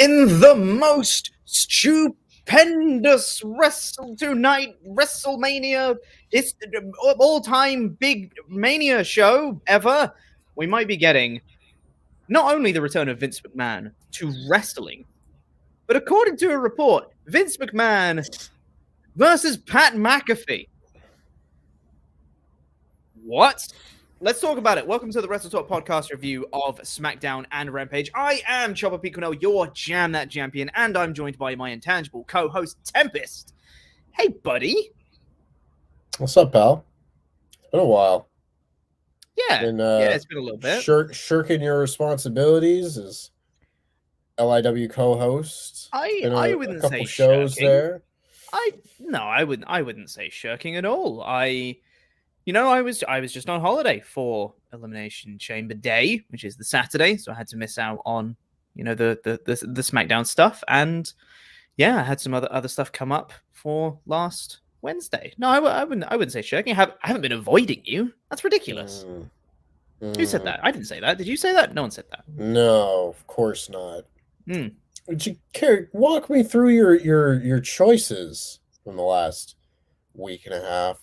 in the most stupendous WrestleMania, all-time big Mania show ever, we might be getting not only the return of Vince McMahon to wrestling, but according to a report, Vince McMahon versus Pat McAfee. What? Let's talk about it. Welcome to the WrestleTalk podcast review of SmackDown and Rampage. I am Chopper Piconel, your Jam That Champion, and I'm joined by my intangible co-host, Tempest. Hey, buddy. What's up, pal? It's been a while. Yeah, it's been a little bit. Shirking your responsibilities as LIW co-host. I wouldn't say shows shirking. there. I wouldn't say shirking at all. I was just on holiday for Elimination Chamber Day, which is the Saturday, so I had to miss out on, the SmackDown stuff, and yeah, I had some other stuff come up for last Wednesday. No, I wouldn't say shirking. I haven't been avoiding you. That's ridiculous. Who said that? I didn't say that. Did you say that? No one said that. No, of course not. Would you walk me through your choices from the last week and a half,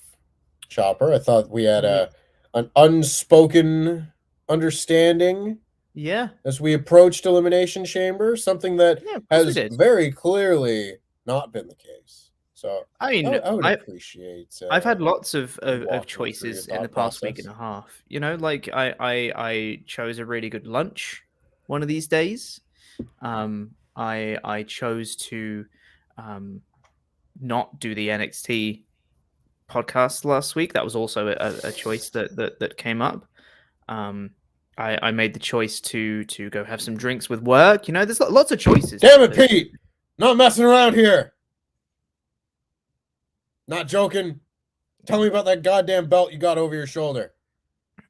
Chopper? I thought we had an unspoken understanding. Yeah. As we approached Elimination Chamber, something that has very clearly not been the case. So I would appreciate. I've had lots of choices in the past week and a half. I chose a really good lunch one of these days. I chose to not do the NXT podcast last week. That was also a choice that came up. I made the choice to go have some drinks with work. There's lots of choices. Damn it, Pete! Not messing around here. Not joking. Tell me about that goddamn belt you got over your shoulder.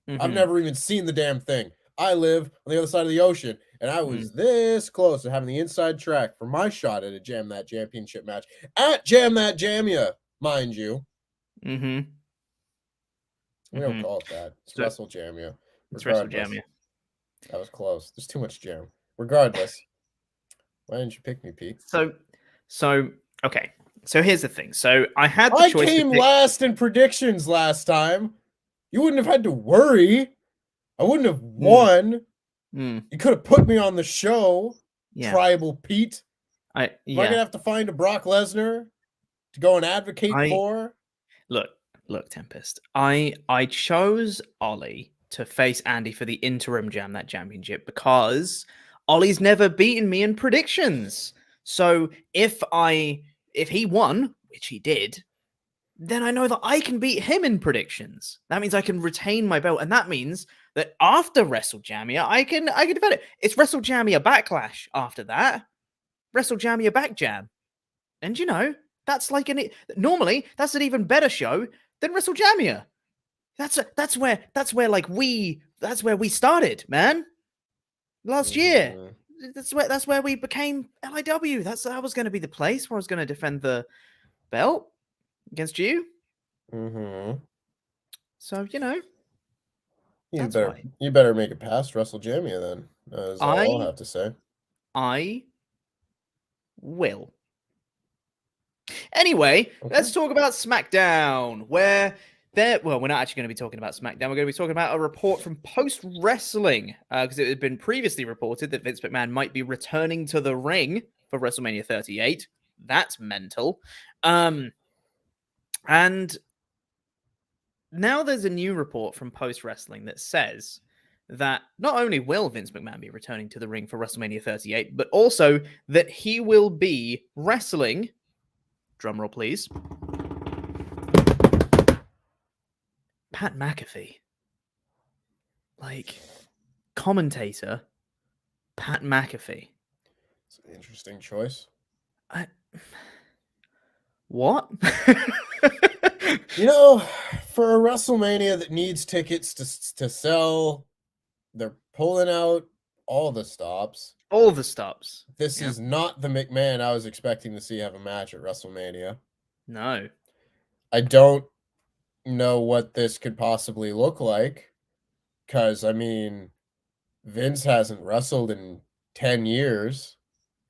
I've never even seen the damn thing. I live on the other side of the ocean, and I was this close to having the inside track for my shot at a Jam That Championship match at Jam That Jamia, mind you. We don't call it that. It's WrestleJamia. It's WrestleJamia. That was close. There's too much jam. Regardless, why didn't you pick me, Pete? So okay. So here's the thing. So I had the choice. I came last in predictions last time. You wouldn't have had to worry. I wouldn't have won. You could have put me on the show, Tribal Pete. Am I going to have to find a Brock Lesnar to go and advocate for? Look, Tempest. I chose Ollie to face Andy for the interim Jam That Championship because Ollie's never beaten me in predictions. So if he won, which he did, then I know that I can beat him in predictions. That means I can retain my belt, and that means that after WrestleJamia, I can defend it. It's WrestleJamia Backlash after that. WrestleJamia Backjam. And that's like normally that's an even better show than WrestleJamia. That's where we started, man. Last year. That's where we became LIW. That was going to be the place where I was going to defend the belt against you. So you better make it past WrestleJamia then. That's all I'll have to say. I will. Anyway, let's talk about SmackDown, where we're not actually going to be talking about SmackDown. We're going to be talking about a report from Post Wrestling, because it had been previously reported that Vince McMahon might be returning to the ring for WrestleMania 38. That's mental. And now there's a new report from Post Wrestling that says that not only will Vince McMahon be returning to the ring for WrestleMania 38, but also that he will be wrestling, drumroll please, Pat McAfee. Like, commentator Pat McAfee. It's an interesting choice. What? For a WrestleMania that needs tickets to sell, they're pulling out all the stops. All the stops. This is not the McMahon I was expecting to see have a match at WrestleMania. No. I don't know what this could possibly look like, because Vince hasn't wrestled in 10 years.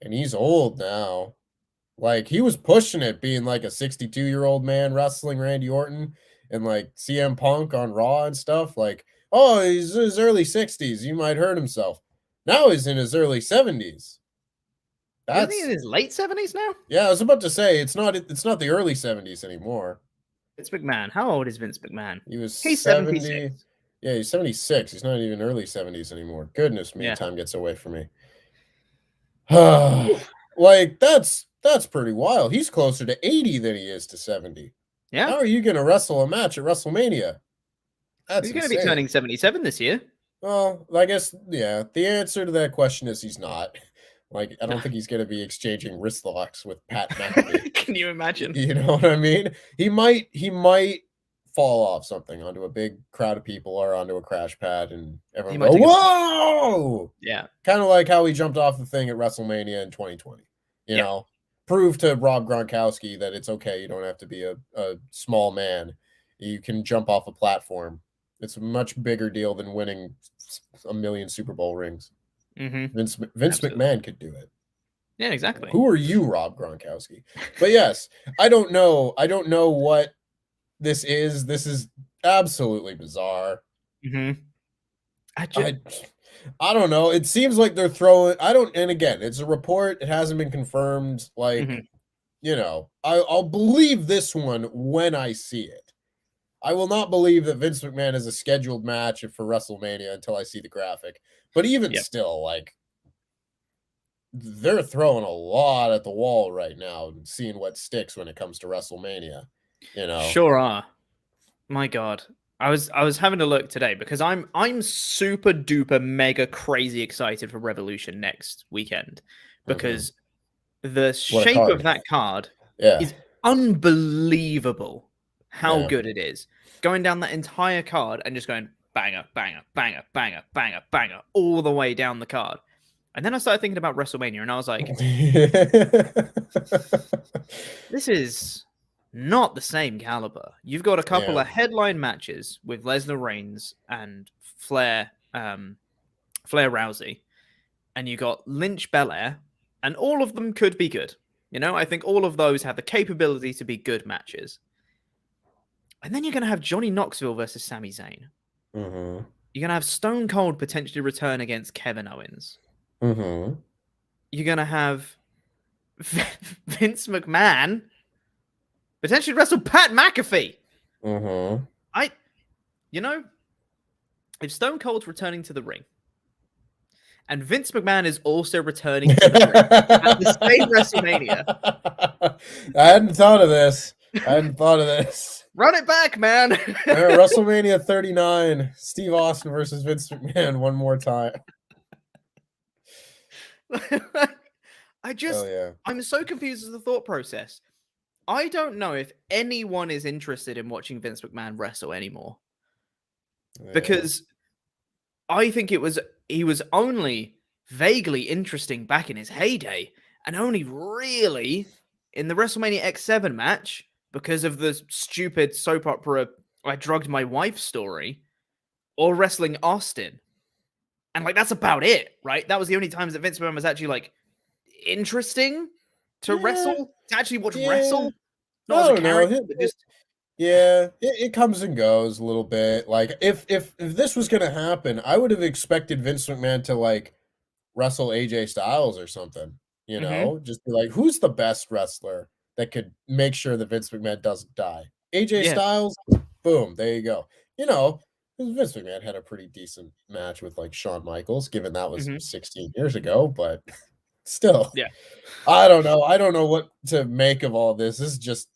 and he's old now. Like, he was pushing it, being like a 62-year-old man wrestling Randy Orton and like CM Punk on Raw and stuff. Like, oh, he's in his early 60s. He might hurt himself. Now he's in his early 70s. Isn't he in That's his late 70s now? yeah. I was about to say it's not the early 70s anymore. Vince McMahon. How old is Vince McMahon? He was He's 70. 76. Yeah, he's 76. He's not even early 70s anymore. Goodness me, Yeah. time gets away from me. Like, that's pretty wild. He's closer to 80 than he is to 70. Yeah. How are you going to wrestle a match at WrestleMania? That's He's going to be turning 77 this year. Well, I guess, yeah. The answer to that question is he's not. Like, I don't think he's going to be exchanging wrist locks with Pat McAfee. Can you imagine? You know what I mean? He might fall off something onto a big crowd of people or onto a crash pad, and everyone go, whoa! Yeah. Kind of like how he jumped off the thing at WrestleMania in 2020. You know, prove to Rob Gronkowski that it's okay. You don't have to be a small man. You can jump off a platform. It's a much bigger deal than winning 1 million Super Bowl rings. Vince McMahon could do it. Yeah, exactly. Who are you, Rob Gronkowski? But yes, I don't know what this is. This is absolutely bizarre. I don't know. It seems like they're throwing. And again, it's a report. It hasn't been confirmed. Like, you know, I'll believe this one when I see it. I will not believe that Vince McMahon is a scheduled match for WrestleMania until I see the graphic. But even still, like, they're throwing a lot at the wall right now and seeing what sticks when it comes to WrestleMania. You know, sure are. My God, I was having a look today because I'm super duper mega crazy excited for Revolution next weekend because the shape of that card is unbelievable. How good it is, going down that entire card and just going banger, banger, banger, banger, banger, banger all the way down the card. And then I started thinking about WrestleMania, and I was like, this is not the same caliber. You've got a couple of headline matches with Lesnar, Reigns, and Flair Rousey, and you got Lynch, Belair, and all of them could be good. You know, I think all of those have the capability to be good matches. And then you're going to have Johnny Knoxville versus Sami Zayn. You're going to have Stone Cold potentially return against Kevin Owens. You're going to have Vince McMahon potentially wrestle Pat McAfee. You know, if Stone Cold's returning to the ring and Vince McMahon is also returning to the ring at the same WrestleMania. I hadn't thought of this. Run it back, man. WrestleMania 39, Steve Austin versus Vince McMahon one more time. I'm so confused with the thought process. I don't know if anyone is interested in watching Vince McMahon wrestle anymore. Because I think he was only vaguely interesting back in his heyday, and only really in the WrestleMania X7 match because of the stupid soap opera I drugged my wife story, or wrestling Austin. And like that's about it, right? That was the only times that Vince McMahon was actually like interesting to wrestle, to actually watch wrestle. Not as a character, but just it comes and goes a little bit. Like if this was gonna happen, I would have expected Vince McMahon to like wrestle AJ Styles or something. You know, just be like, who's the best wrestler that could make sure that Vince McMahon doesn't die? AJ Styles, boom, there you go. You know, Vince McMahon had a pretty decent match with like Shawn Michaels, given that was 16 years ago, but still, I don't know what to make of all this. This is just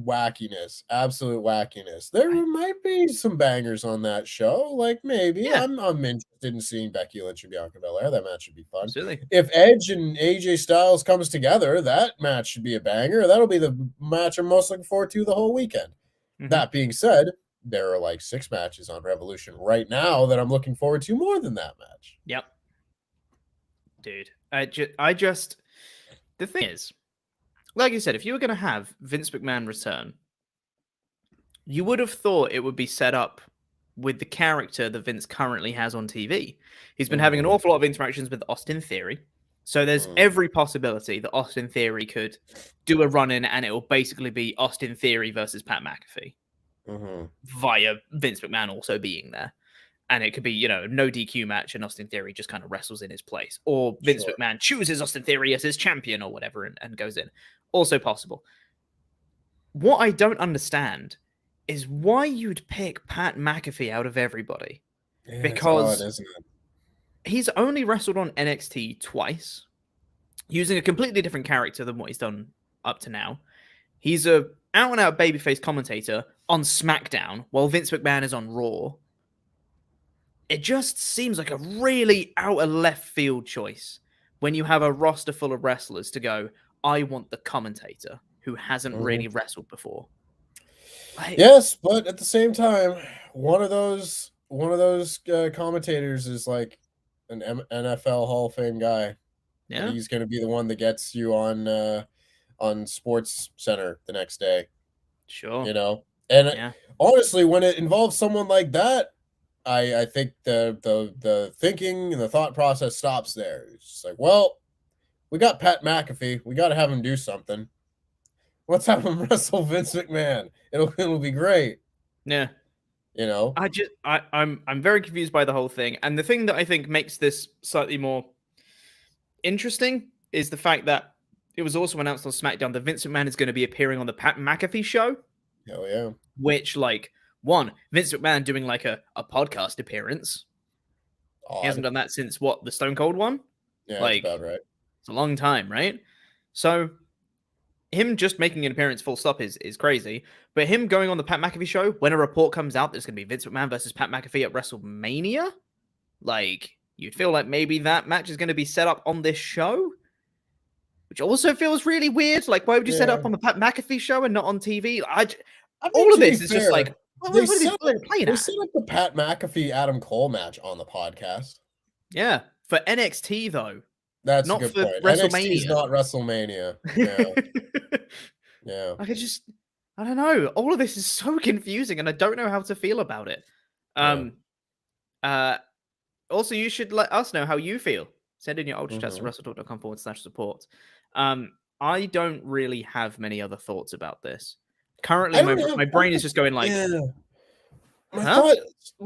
wackiness, absolute wackiness. There might be some bangers on that show, like maybe. I'm interested in seeing Becky Lynch and Bianca Belair. That match should be fun. Absolutely. If Edge and AJ Styles comes together, that match should be a banger. That'll be the match I'm most looking forward to the whole weekend. That being said, there are like 6 matches on Revolution right now that I'm looking forward to more than that match. Yep. Dude, I just the thing is, like you said, if you were going to have Vince McMahon return, you would have thought it would be set up with the character that Vince currently has on TV. He's been having an awful lot of interactions with Austin Theory. So there's every possibility that Austin Theory could do a run-in and it will basically be Austin Theory versus Pat McAfee via Vince McMahon also being there. And it could be, no DQ match and Austin Theory just kind of wrestles in his place. Or Vince McMahon chooses Austin Theory as his champion or whatever and goes in. Also possible. What I don't understand is why you'd pick Pat McAfee out of everybody. Yeah, because it's odd, isn't it? He's only wrestled on NXT twice, using a completely different character than what he's done up to now. He's a out-and-out babyface commentator on SmackDown, while Vince McMahon is on Raw. It just seems like a really out-of-left-field choice when you have a roster full of wrestlers to go, I want the commentator who hasn't really wrestled before. Yes, but at the same time, one of those commentators is like an NFL Hall of Fame guy. Yeah, he's going to be the one that gets you on Sports Center the next day. Sure, and honestly, when it involves someone like that, I think the thinking and the thought process stops there. It's just like, well, we got Pat McAfee, we got to have him do something. Let's have him wrestle Vince McMahon. It'll be great. Yeah. I'm very confused by the whole thing. And the thing that I think makes this slightly more interesting is the fact that it was also announced on SmackDown that Vince McMahon is going to be appearing on the Pat McAfee show. Hell yeah. Which, Vince McMahon doing a podcast appearance. Odd. He hasn't done that since the Stone Cold one? Yeah, that's about right. It's a long time, right? So him just making an appearance full stop is crazy. But him going on the Pat McAfee show, when a report comes out there's going to be Vince McMahon versus Pat McAfee at WrestleMania, you'd feel like maybe that match is going to be set up on this show, which also feels really weird. Why would you set up on the Pat McAfee show and not on TV? All of this is just what are they playing at? They set up the Pat McAfee Adam Cole match on the podcast. Yeah, for NXT though. That's not a good for point. WrestleMania. NXT's not WrestleMania. Yeah. I don't know. All of this is so confusing, and I don't know how to feel about it. Also, you should let us know how you feel. Send in your Ultrachats to WrestleTalk.com/support. I don't really have many other thoughts about this. Currently, my brain is just going my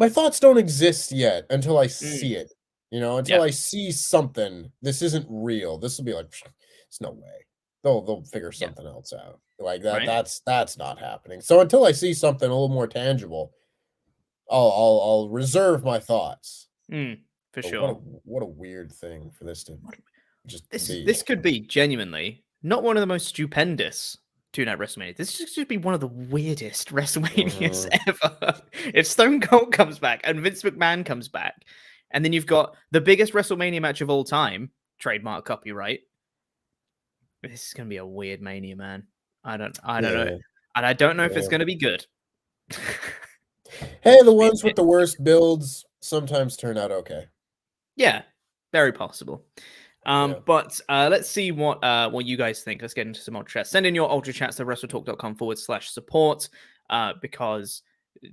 thoughts don't exist yet until I see it. Until I see something. This isn't real. This will be it's no way. They'll figure something else out. That. Right. That's not happening. So until I see something a little more tangible, I'll reserve my thoughts. For sure. What a weird thing for this to just be. This could be genuinely not one of the most stupendous two-night WrestleMania. This should be one of the weirdest WrestleManias ever. If Stone Cold comes back and Vince McMahon comes back, and then you've got the biggest WrestleMania match of all time, trademark copyright. This is gonna be a weird Mania, man. I don't know, and I don't know if it's gonna be good. Hey, the ones with the worst builds sometimes turn out okay. Yeah, very possible. But let's see what you guys think. Let's get into some Ultra Chats. Send in your Ultra Chats to WrestleTalk.com/support because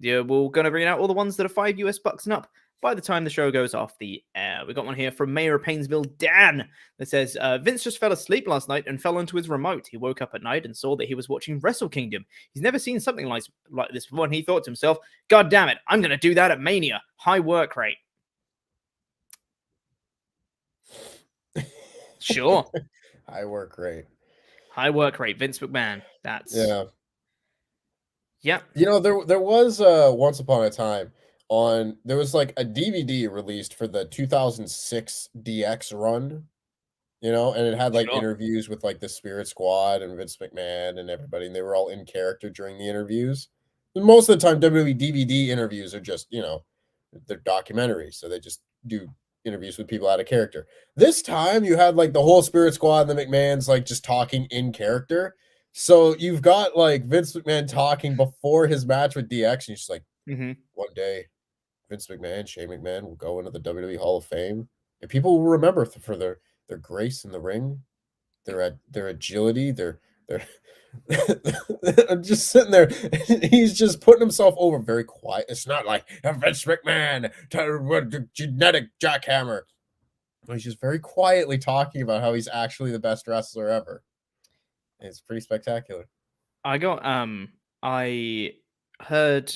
we're going to bring out all the ones that are $5 US and up by the time the show goes off the air. We got one here from Mayor of Painesville, Dan, that says, Vince just fell asleep last night and fell onto his remote. He woke up at night and saw that he was watching Wrestle Kingdom. He's never seen something like this before, and he thought to himself, God damn it, I'm going to do that at Mania. High work rate. Sure. High work rate. High work rate. Vince McMahon. That's... Yeah. There was once upon a time there was a DVD released for the 2006 DX run, and it had interviews with the Spirit Squad and Vince McMahon and everybody, and they were all in character during the interviews. And most of the time, WWE DVD interviews are just, they're documentaries, so they just do interviews with people out of character. This time, you had the whole Spirit Squad and the McMahons just talking in character. So you've got Vince McMahon talking before his match with DX, and he's just one day, Vince McMahon, Shane McMahon will go into the WWE Hall of Fame, and people will remember for their grace in the ring, their agility, their I'm just sitting there. He's just putting himself over very quiet. It's not like Vince McMahon, genetic jackhammer. He's just very quietly talking about how he's actually the best wrestler ever. It's pretty spectacular. I heard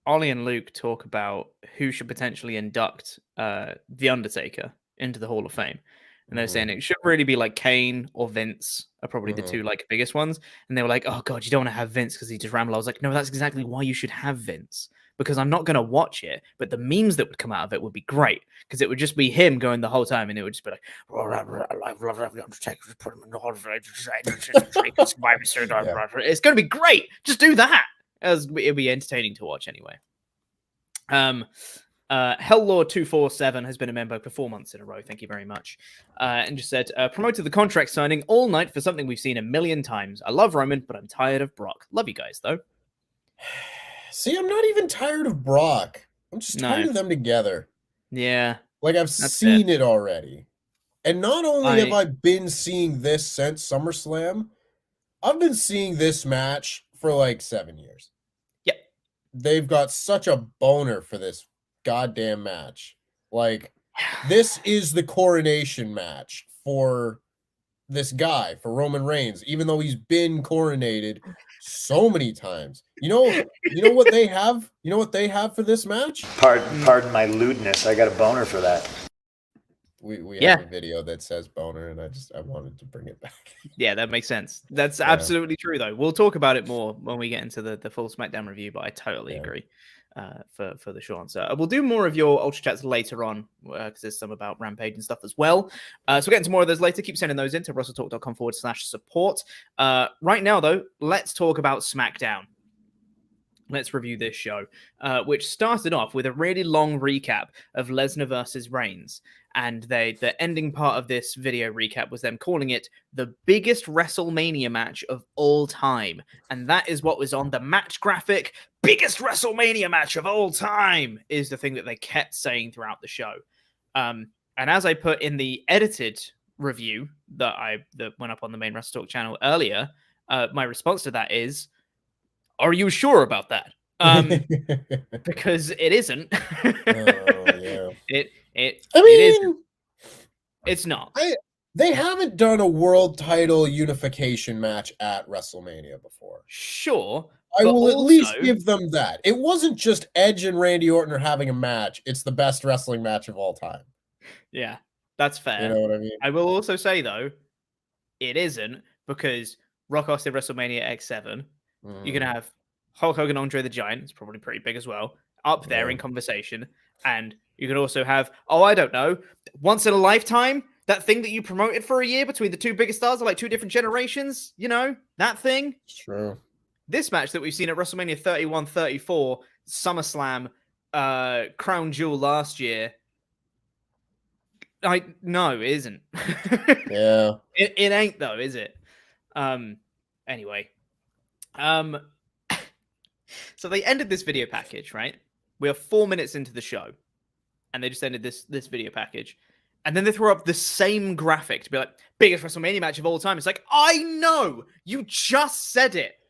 Ollie and Luke talk about who should potentially induct The Undertaker into the Hall of Fame. And they're saying it should really be like Kane or Vince are probably the two like biggest ones. And they were like, oh God, you don't want to have Vince because he just rambled. I was like, no, that's exactly why you should have Vince. Because I'm not going to watch it, but the memes that would come out of it would be great. Because it would just be him going the whole time, and it would just be like, it's going to be great. Just do that. It'll be entertaining to watch anyway. Hellord247 has been a member for 4 months in a row. Thank you very much. And just said, promoted the contract signing all night for something we've seen a million times. I love Roman, but I'm tired of Brock. Love you guys, though. See, I'm not even tired of Brock. I'm just tired of them together. Yeah. Like, I've seen it already. And not only have I been seeing this since SummerSlam, I've been seeing this match for like 7 years. Yep. They've got such a boner for this goddamn match. Like, this is the coronation match for this guy, for Roman Reigns, even though he's been coronated so many times. You know what they have? You know what they have for this match? Pardon my lewdness. I got a boner for that. We have a video that says boner, and I wanted to bring it back. Yeah, that makes sense. That's absolutely true, though. We'll talk about it more when we get into the full SmackDown review, but I totally agree for the short answer. We'll do more of your Ultra Chats later on, because there's some about Rampage and stuff as well. So we'll get into more of those later. Keep sending those in to WrestleTalk.com/support. Right now, though, let's talk about SmackDown. Let's review this show, which started off with a really long recap of Lesnar versus Reigns. And the ending part of this video recap was them calling it the biggest WrestleMania match of all time. And that is what was on the match graphic. Biggest WrestleMania match of all time is the thing that they kept saying throughout the show. And as I put in the edited review that went up on the main WrestleTalk channel earlier, my response to that is, are you sure about that? Because it isn't. It's not. They haven't done a world title unification match at WrestleMania before. Sure. I will at least give them that. It wasn't just Edge and Randy Orton are having a match. It's the best wrestling match of all time. Yeah, that's fair. You know what I mean? I will also say, though, it isn't, because Rock Austin WrestleMania X7, you're going to have Hulk Hogan, Andre the Giant, it's probably pretty big as well, up there in conversation. And you can also have, I don't know, once in a lifetime, that thing that you promoted for a year between the two biggest stars of like two different generations, that thing. True. This match that we've seen at WrestleMania 31, 34, SummerSlam, Crown Jewel last year, no, it isn't. Yeah. It ain't, though, is it? Anyway. So they ended this video package, right? We are 4 minutes into the show, and they just ended this video package. And then they throw up the same graphic to be like, biggest WrestleMania match of all time. It's like, I know! You just said it!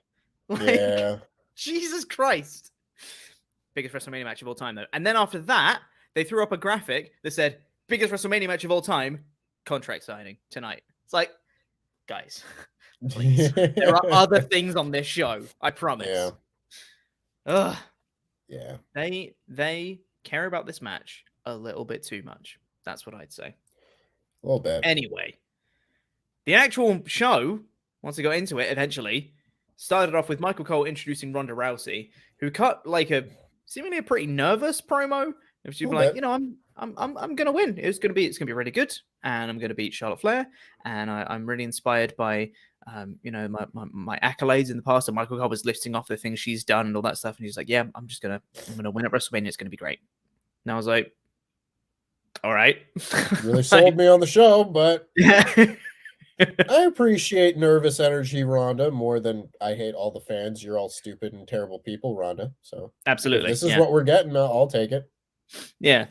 Like, Jesus Christ. Biggest WrestleMania match of all time, though. And then after that, they threw up a graphic that said, biggest WrestleMania match of all time, contract signing tonight. It's like, guys, please. There are other things on this show, I promise. Yeah. Ugh. Yeah. They care about this match a little bit too much. That's what I'd say. A little bit. Anyway, the actual show, once we got into it, eventually started off with Michael Cole introducing Ronda Rousey, who cut like seemingly a pretty nervous promo. She was like, I'm gonna win. It's gonna be really good, and I'm gonna beat Charlotte Flair, and I'm really inspired by my accolades in the past. And Michael Cole was listing off the things she's done and all that stuff, and he's like, yeah, I'm gonna win at WrestleMania. It's gonna be great. And I was like, all right. Really sold me on the show, but I appreciate nervous energy, Ronda, more than I hate all the fans. You're all stupid and terrible people, Ronda. So absolutely, if this is what we're getting, I'll take it. Yeah.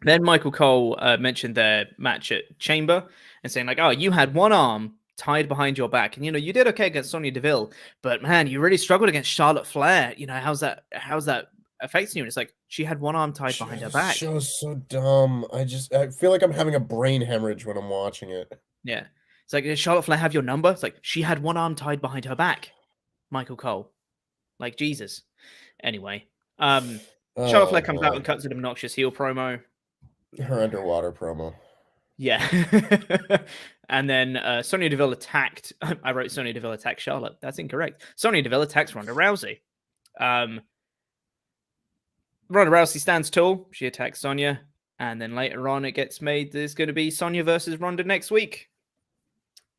Then Michael Cole mentioned their match at Chamber and saying like, oh, you had one arm tied behind your back, and you did okay against Sonya Deville, but man, you really struggled against Charlotte Flair. How's that affecting you. And it's like she had one arm tied behind her back. Show's so dumb. I feel like I'm having a brain hemorrhage when I'm watching it. Yeah. It's like, does Charlotte Flair have your number? It's like, she had one arm tied behind her back. Michael Cole. Like, Jesus. Anyway. Charlotte Flair comes out and cuts an obnoxious heel promo. Her underwater promo. Yeah. And then Sonya Deville attacked. I wrote Sonya Deville attacked Charlotte. That's incorrect. Sonya Deville attacks Ronda Rousey. Ronda Rousey stands tall. She attacks Sonya. And then later on, it gets made there's going to be Sonya versus Ronda next week.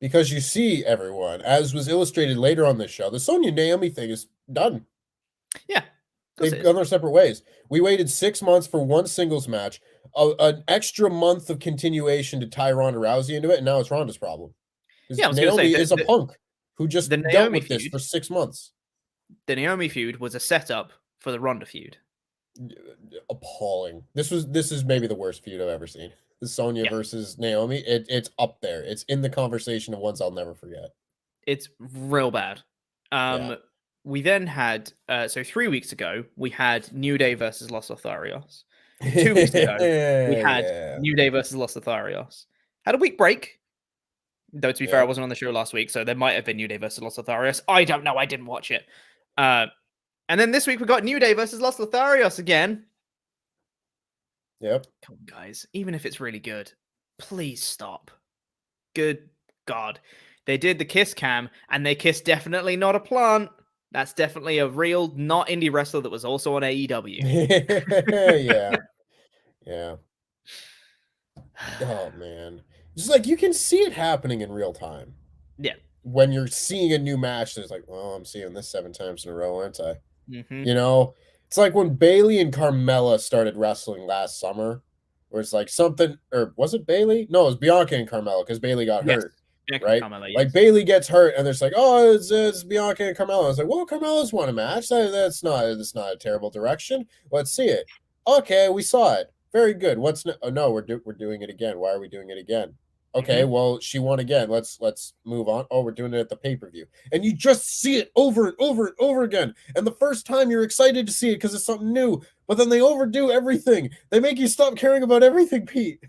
Because you see, everyone, as was illustrated later on this show, the Sonya Naomi thing is done. Yeah. They've gone their separate ways. We waited 6 months for one singles match, an extra month of continuation to tie Ronda Rousey into it, and now it's Ronda's problem. Yeah, Naomi is a punk who just dealt with this for 6 months. The Naomi feud was a setup for the Ronda feud. Appalling. This is maybe the worst feud I've ever seen. The Sonya versus Naomi. It's up there. It's in the conversation of ones I'll never forget. It's real bad. We then had, so 3 weeks ago, we had New Day versus Los Lotharios. 2 weeks ago, we had New Day versus Los Lotharios. Had a week break. Though, to be fair, I wasn't on the show last week, so there might have been New Day versus Los Lotharios. I don't know. I didn't watch it. And then this week, we got New Day versus Los Lotharios again. Yep. Come on, guys. Even if it's really good, please stop. Good God. They did the kiss cam, and they kissed definitely not a plant. That's definitely a real, not indie wrestler that was also on AEW. Yeah. Oh, man. It's like you can see it happening in real time. Yeah. When you're seeing a new match, there's like, well, I'm seeing this 7 times in a row, aren't I? Mm-hmm. You know? It's like when Bayley and Carmella started wrestling last summer, where it's like something, or was it Bayley? No, it was Bianca and Carmella because Bayley got hurt. Right? Carmella, yes. Like Bayley gets hurt and it's like, oh, it's Bianca and Carmella. I was like, well, Carmella's won a match. That's not a terrible direction. Let's see it. Okay, we saw it. Very good. No, we're doing it again. Why are we doing it again? Okay, well, she won again. Let's move on. Oh, we're doing it at the pay-per-view. And you just see it over and over and over again. And the first time you're excited to see it because it's something new, but then they overdo everything. They make you stop caring about everything, Pete.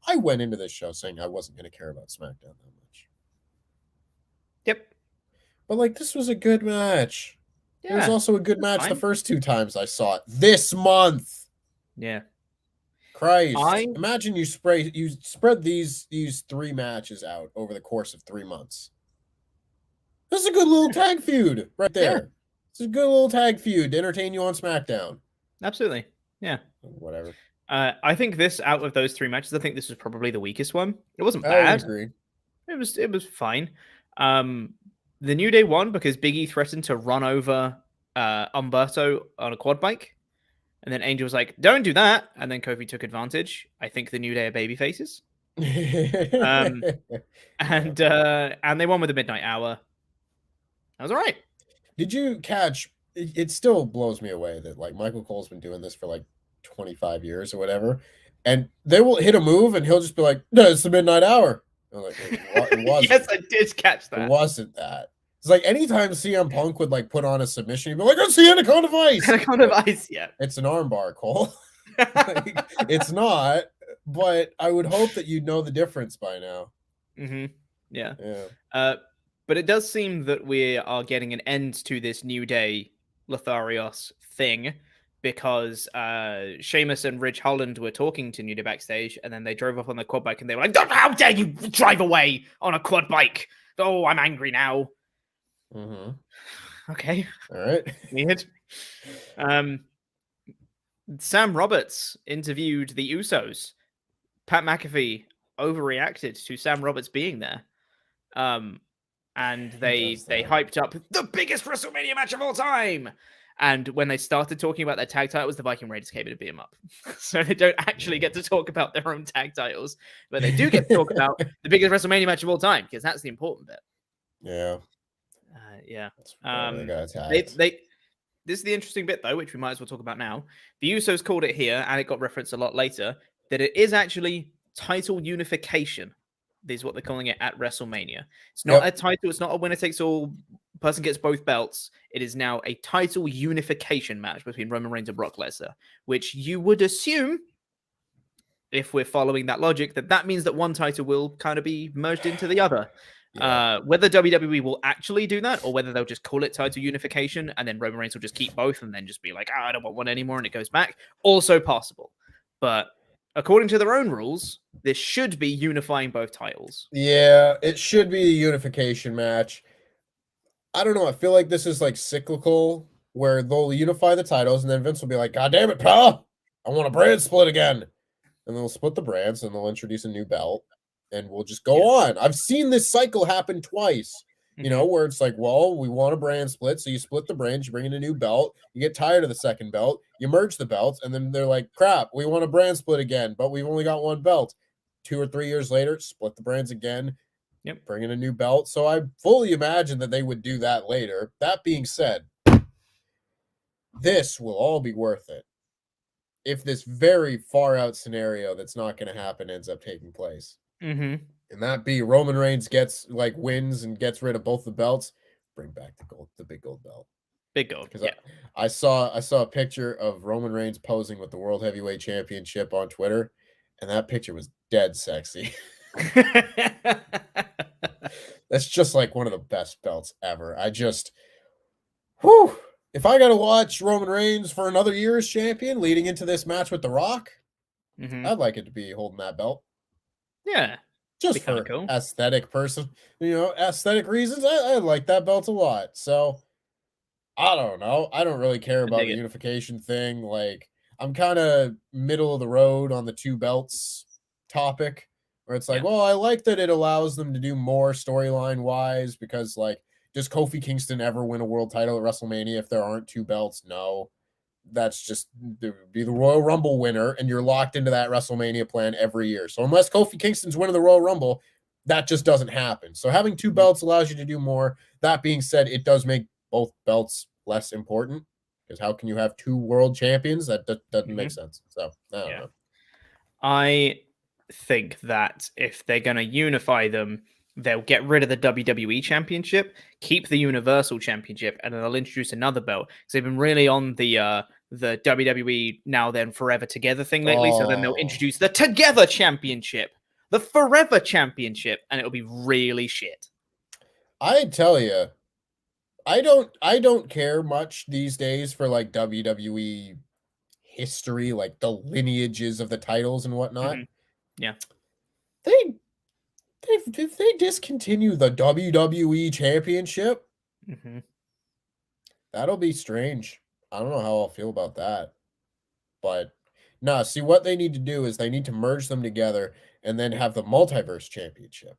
I went into this show saying I wasn't going to care about SmackDown that much. Yep. But like, this was a good match. Yeah, it was also a good match the first 2 times I saw it this month. Yeah. Christ. Imagine you spread these 3 matches out over the course of 3 months. This is a good little tag feud right there. Yeah. It's a good little tag feud to entertain you on SmackDown. Absolutely. Yeah. Whatever. I think this, out of those 3 matches, I think this was probably the weakest one. It wasn't bad. I agree. It was fine. The New Day won because Big E threatened to run over Umberto on a quad bike. And then Angel was like, don't do that. And then Kofi took advantage. I think the New Day are baby faces. And they won with the Midnight Hour. That was all right. Did you catch, it still blows me away that like Michael Cole's been doing this for like 25 years or whatever. And they will hit a move and he'll just be like, no, it's the Midnight Hour. I'm like, it wasn't. Yes, I did catch that. It wasn't that. It's like anytime CM Punk would like put on a submission, he'd be like, "It's the Anaconda Vice." Anaconda Vice, yeah. It's an armbar, Cole. Like, it's not, but I would hope that you'd know the difference by now. Mm-hmm. Yeah. But it does seem that we are getting an end to this New Day Lotharios thing because Sheamus and Ridge Holland were talking to New Day backstage, and then they drove off on the quad bike, and they were like, "How dare you drive away on a quad bike? Oh, I'm angry now." Mm-hmm. Okay. All right. Weird. Sam Roberts interviewed the Usos. Pat McAfee overreacted to Sam Roberts being there. And they hyped up the biggest WrestleMania match of all time. And when they started talking about their tag titles, the Viking Raiders came in to beat them up. So they don't actually get to talk about their own tag titles, but they do get to talk about the biggest WrestleMania match of all time, because that's the important bit. Yeah. Yeah. This is the interesting bit, though, which we might as well talk about now. The Usos called it here, and it got referenced a lot later, that it is actually title unification, is what they're calling it at WrestleMania. It's not a title, it's not a winner-takes-all person gets both belts, it is now a title unification match between Roman Reigns and Brock Lesnar, which you would assume, if we're following that logic, that means that one title will kind of be merged into the other. Yeah. Whether WWE will actually do that, or whether they'll just call it title unification, and then Roman Reigns will just keep both and then just be like, I don't want one anymore, and it goes back, also possible. But according to their own rules, this should be unifying both titles. Yeah, it should be a unification match. I don't know. I feel like this is like cyclical, where they'll unify the titles, and then Vince will be like, God damn it, pal, I want a brand split again. And they'll split the brands, and they'll introduce a new belt, and we'll just go on. I've seen this cycle happen twice, you know, where it's like, well, we want a brand split, so you split the brands, you bring in a new belt, you get tired of the second belt, you merge the belts, and then they're like, crap, we want a brand split again, but we've only got one belt. 2 or 3 years later, split the brands again, bring in a new belt. So I fully imagine that they would do that later. That being said, this will all be worth it if this very far out scenario that's not going to happen ends up taking place. And that be Roman Reigns wins and gets rid of both the belts, bring back the big gold belt. Big gold. Because I saw a picture of Roman Reigns posing with the World Heavyweight Championship on Twitter, and that picture was dead sexy. That's just like one of the best belts ever. If I got to watch Roman Reigns for another year as champion leading into this match with The Rock, I'd like it to be holding that belt. Yeah. Just for cool. aesthetic reasons, I like that belt a lot. So, I don't know. I don't really care about the unification thing. Like, I'm kind of middle of the road on the two belts topic, where it's like, well, I like that it allows them to do more storyline wise, because like, does Kofi Kingston ever win a world title at WrestleMania if there aren't two belts? No. That's just be the Royal Rumble winner, and you're locked into that WrestleMania plan every year. So unless Kofi Kingston's winning the Royal Rumble, that just doesn't happen. So having two belts allows you to do more. That being said, it does make both belts less important, because how can you have two world champions? That doesn't make sense. So I don't know. I think that if they're going to unify them, they'll get rid of the WWE Championship, keep the Universal Championship, and then they'll introduce another belt. Because they've been really on the WWE Now Then Forever Together thing lately. So then they'll introduce the Together Championship, the Forever Championship, and it'll be really shit. I tell you, I don't care much these days for like WWE history, like the lineages of the titles and whatnot. Yeah. If they discontinue the WWE Championship, that'll be strange. I don't know how I'll feel about that. But no, see, what they need to do is they need to merge them together and then have the Multiverse Championship.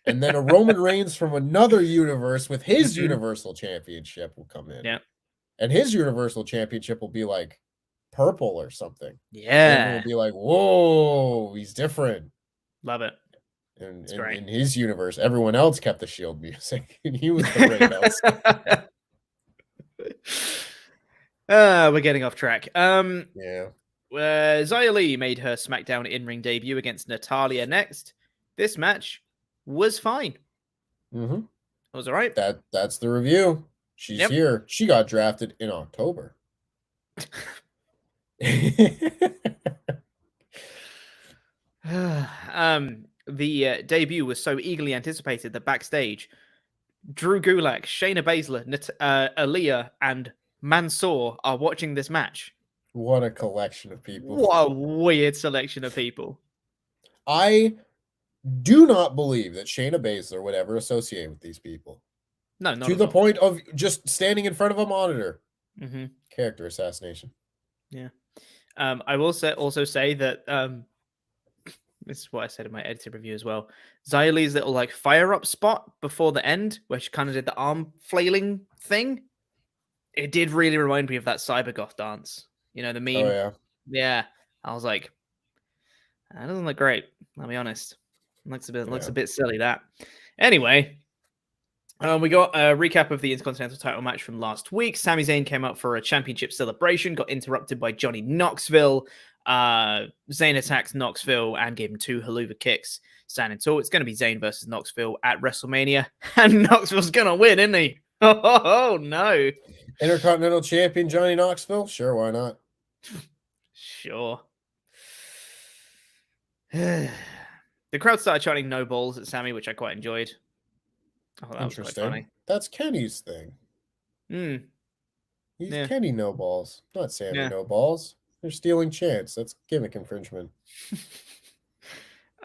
And then a Roman Reigns from another universe with his Universal Championship will come in. Yeah. And his Universal Championship will be like purple or something. Yeah. And it'll be like, whoa, he's different. Love it. And in his universe, everyone else kept the Shield music, and he was the great belt. We're getting off track. Yeah. Xia Li made her SmackDown in-ring debut against Natalya next. This match was fine. It was all right. That's the review. She's here. She got drafted in October. The debut was so eagerly anticipated that backstage, Drew Gulak, Shayna Baszler, Aaliyah, and Mansoor are watching this match. What a collection of people. What a weird selection of people. I do not believe that Shayna Baszler would ever associate with these people. No, not to at the all. point of just standing in front of a monitor. Character assassination. Yeah. I will also say that this is what I said in my edited review as well. Xia Li's little like fire up spot before the end, where she kind of did the arm flailing thing. It did really remind me of that Cybergoth dance. You know, the meme. Oh, yeah. Yeah. I was like, that doesn't look great. I'll be honest. Looks a bit silly, that. Anyway, we got a recap of the Intercontinental title match from last week. Sami Zayn came out for a championship celebration, got interrupted by Johnny Knoxville. Zayn attacked Knoxville and gave him 2 haluva kicks. standing tall. It's going to be Zayn versus Knoxville at WrestleMania, and Knoxville's going to win, isn't he? Oh, no. Intercontinental Champion Johnny Knoxville? Sure, why not? Sure. The crowd started chanting "no balls" at Sammy, which I quite enjoyed. I thought that was quite funny. That's Kenny's thing. He's Kenny no balls, not Sammy no balls. They're stealing chants. That's gimmick infringement.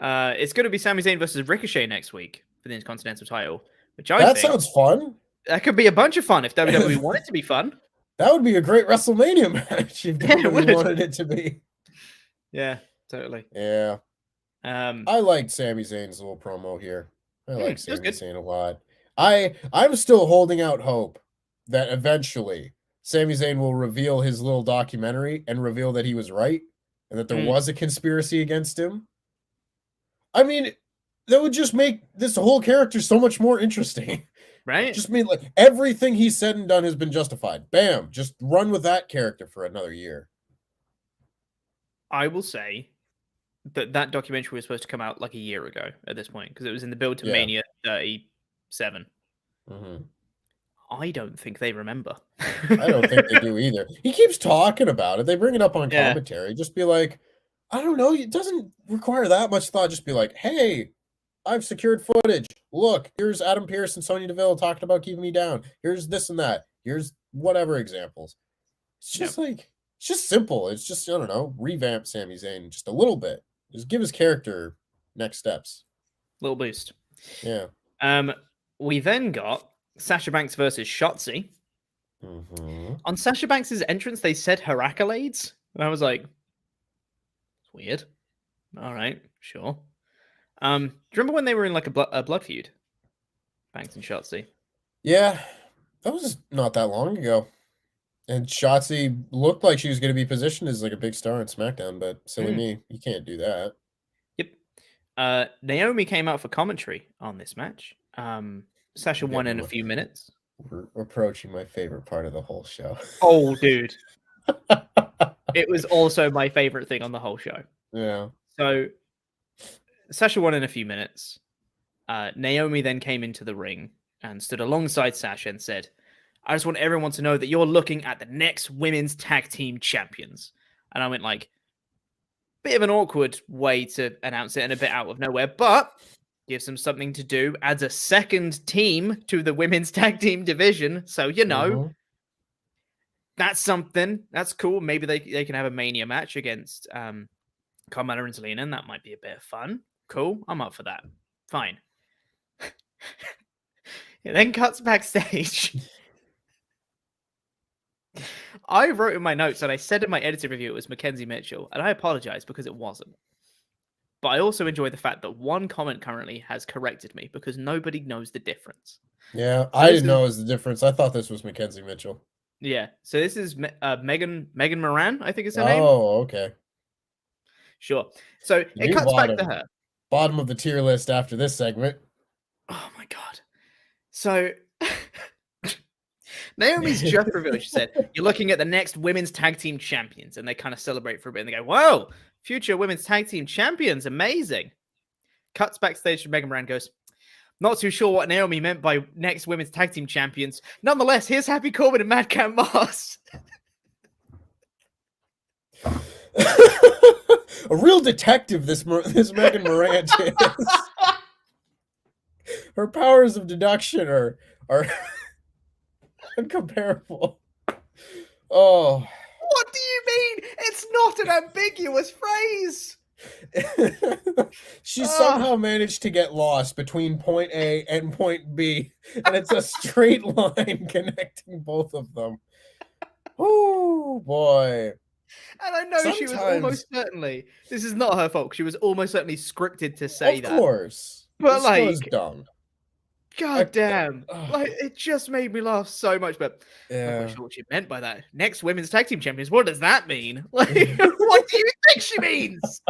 It's going to be Sami Zayn versus Ricochet next week for the Intercontinental title, which that sounds fun. That could be a bunch of fun if WWE wanted it to be fun. That would be a great WrestleMania match if WWE wanted it to be. Yeah, totally. Yeah. I liked Sami Zayn's little promo here. I like Sami Zayn a lot. I'm still holding out hope that eventually Sami Zayn will reveal his little documentary and reveal that he was right and that there was a conspiracy against him. I mean, that would just make this whole character so much more interesting. Right? Just mean like everything he's said and done has been justified. Bam. Just run with that character for another year. I will say that documentary was supposed to come out like a year ago at this point because it was in the build to Mania 37. I don't think they remember. I don't think they do either. He keeps talking about it. They bring it up on commentary. Just be like, I don't know. It doesn't require that much thought. Just be like, hey, I've secured footage. Look, here's Adam Pearce and Sonya Deville talking about keeping me down. Here's this and that. Here's whatever examples. It's just like, it's just simple. It's just, I don't know, revamp Sami Zayn just a little bit. Just give his character next steps. Little boost. Yeah. We then got Sasha Banks versus Shotzi. On Sasha Banks' entrance, they said her accolades. And I was like, it's weird. All right, sure. Do you remember when they were in like a blood feud? Banks and Shotzi. Yeah, that was not that long ago. And Shotzi looked like she was going to be positioned as like a big star in SmackDown, but silly me, you can't do that. Yep. Naomi came out for commentary on this match. Sasha won in a few minutes. We're approaching my favorite part of the whole show. Oh, dude. It was also my favorite thing on the whole show. Yeah. So Sasha won in a few minutes. Naomi then came into the ring and stood alongside Sasha and said, I just want everyone to know that you're looking at the next women's tag team champions. And I went like, bit of an awkward way to announce it and a bit out of nowhere, but gives them something to do, adds a second team to the women's tag team division. So, you know, that's something. That's cool. Maybe they can have a Mania match against Carmella and Selena, and that might be a bit of fun. Cool. I'm up for that. Fine. It then cuts backstage. I wrote in my notes and I said in my edited review it was Mackenzie Mitchell, and I apologize because it wasn't. But I also enjoy the fact that one comment currently has corrected me because nobody knows the difference. Yeah, I didn't know it was the difference. I thought this was Mackenzie Mitchell. Yeah, so this is Megan Moran, I think is her name. Oh, okay. Sure. So it cuts back to her. Bottom of the tier list after this segment. Oh my god. So Naomi's just revealed, she said, you're looking at the next women's tag team champions. And they kind of celebrate for a bit and they go, whoa, future women's tag team champions, amazing. Cuts backstage to Megan Moran, goes, not too sure what Naomi meant by next women's tag team champions. Nonetheless, here's Happy Corbin and Madcap Moss. A real detective, this Megan Moran is. Her powers of deduction are incomparable. Oh. What do you mean? It's not an ambiguous phrase. She somehow managed to get lost between point A and point B, and it's a straight line connecting both of them. Oh boy. And I know she was almost certainly, this is not her fault. She was almost certainly scripted to say that. Of course. But this like, was dumb. God damn. Like, it just made me laugh so much, but yeah. I'm not sure what she meant by that. Next women's tag team champions, what does that mean? Like, what do you think she means?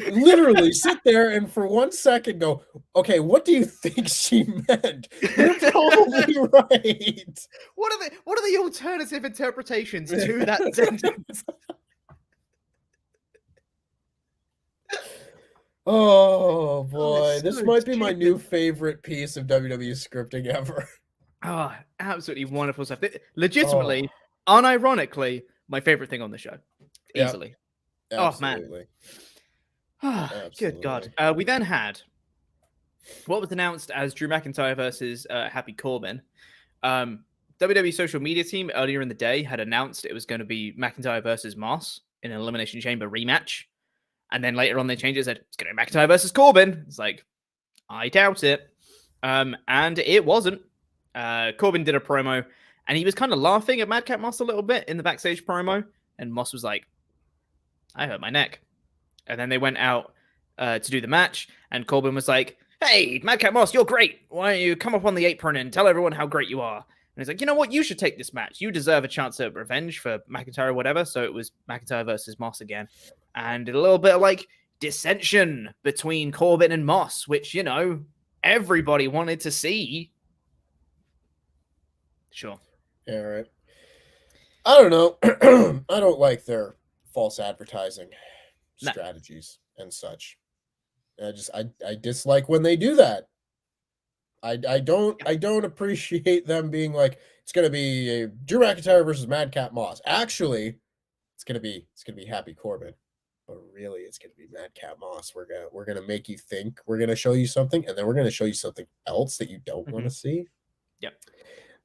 Literally sit there and for 1 second go, okay, what do you think she meant? You're probably right. What are the alternative interpretations to that sentence? Oh Oh, boy, it's this so might be my new stupid. favorite piece of WWE scripting ever. Oh, absolutely wonderful stuff. Oh, Legitimately, unironically, my favorite thing on the show. yeah, Easily. Oh, man. absolutely. Good God. Absolutely. We then had what was announced as Drew McIntyre versus Happy Corbin. WWE social media team earlier in the day had announced it was going to be McIntyre versus Moss in an Elimination Chamber rematch. And then later on, they changed it, said it's going to be McIntyre versus Corbin. It's like, I doubt it. And it wasn't. Corbin did a promo, and he was kind of laughing at Madcap Moss a little bit in the backstage promo. And Moss was like, I hurt my neck. And then they went out to do the match, and Corbin was like, hey, Madcap Moss, you're great. Why don't you come up on the apron and tell everyone how great you are? And he's like, you know what? You should take this match. You deserve a chance at revenge for McIntyre or whatever. So it was McIntyre versus Moss again. And a little bit of like dissension between Corbin and Moss, which, you know, everybody wanted to see. Sure. Yeah, right. I don't know. I don't like their false advertising strategies and such. I dislike when they do that. I don't appreciate them being like, it's gonna be a Drew McIntyre versus Madcap Moss. Actually, it's gonna be Happy Corbin. But really, it's gonna be Madcap Moss. We're gonna make you think we're gonna show you something, and then we're gonna show you something else that you don't want to see. Yep.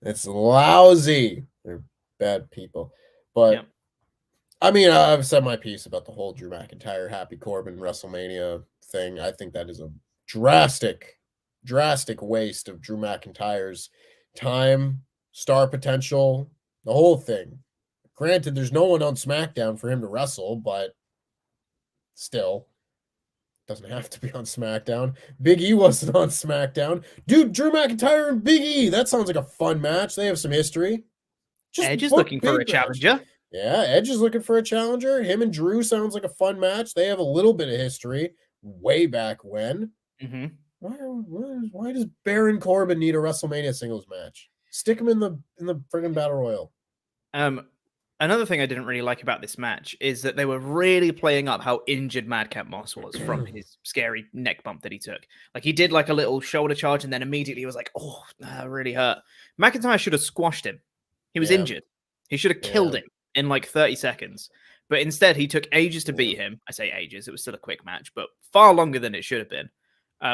It's lousy. They're bad people. But Yep. I mean, I've said my piece about the whole Drew McIntyre, Happy Corbin WrestleMania thing. I think that is a drastic waste of Drew McIntyre's time, star potential, the whole thing. Granted, there's no one on SmackDown for him to wrestle, but still, doesn't have to be on SmackDown. Big E wasn't on SmackDown. Dude, Drew McIntyre and Big E. That sounds like a fun match. They have some history. Edge is looking for a challenger. Yeah, Edge is looking for a challenger. Him and Drew sounds like a fun match. They have a little bit of history way back when. Mm-hmm. Why does Baron Corbin need a WrestleMania singles match? Stick him in the friggin' Battle Royal. Another thing I didn't really like about this match is that they were really playing up how injured Madcap Moss was from his scary neck bump that he took. Like, he did like a little shoulder charge, and then immediately he was like, oh, that really hurt. McIntyre should have squashed him. He was injured. He should have killed him in like 30 seconds. But instead, he took ages to beat him. I say ages. It was still a quick match, but far longer than it should have been,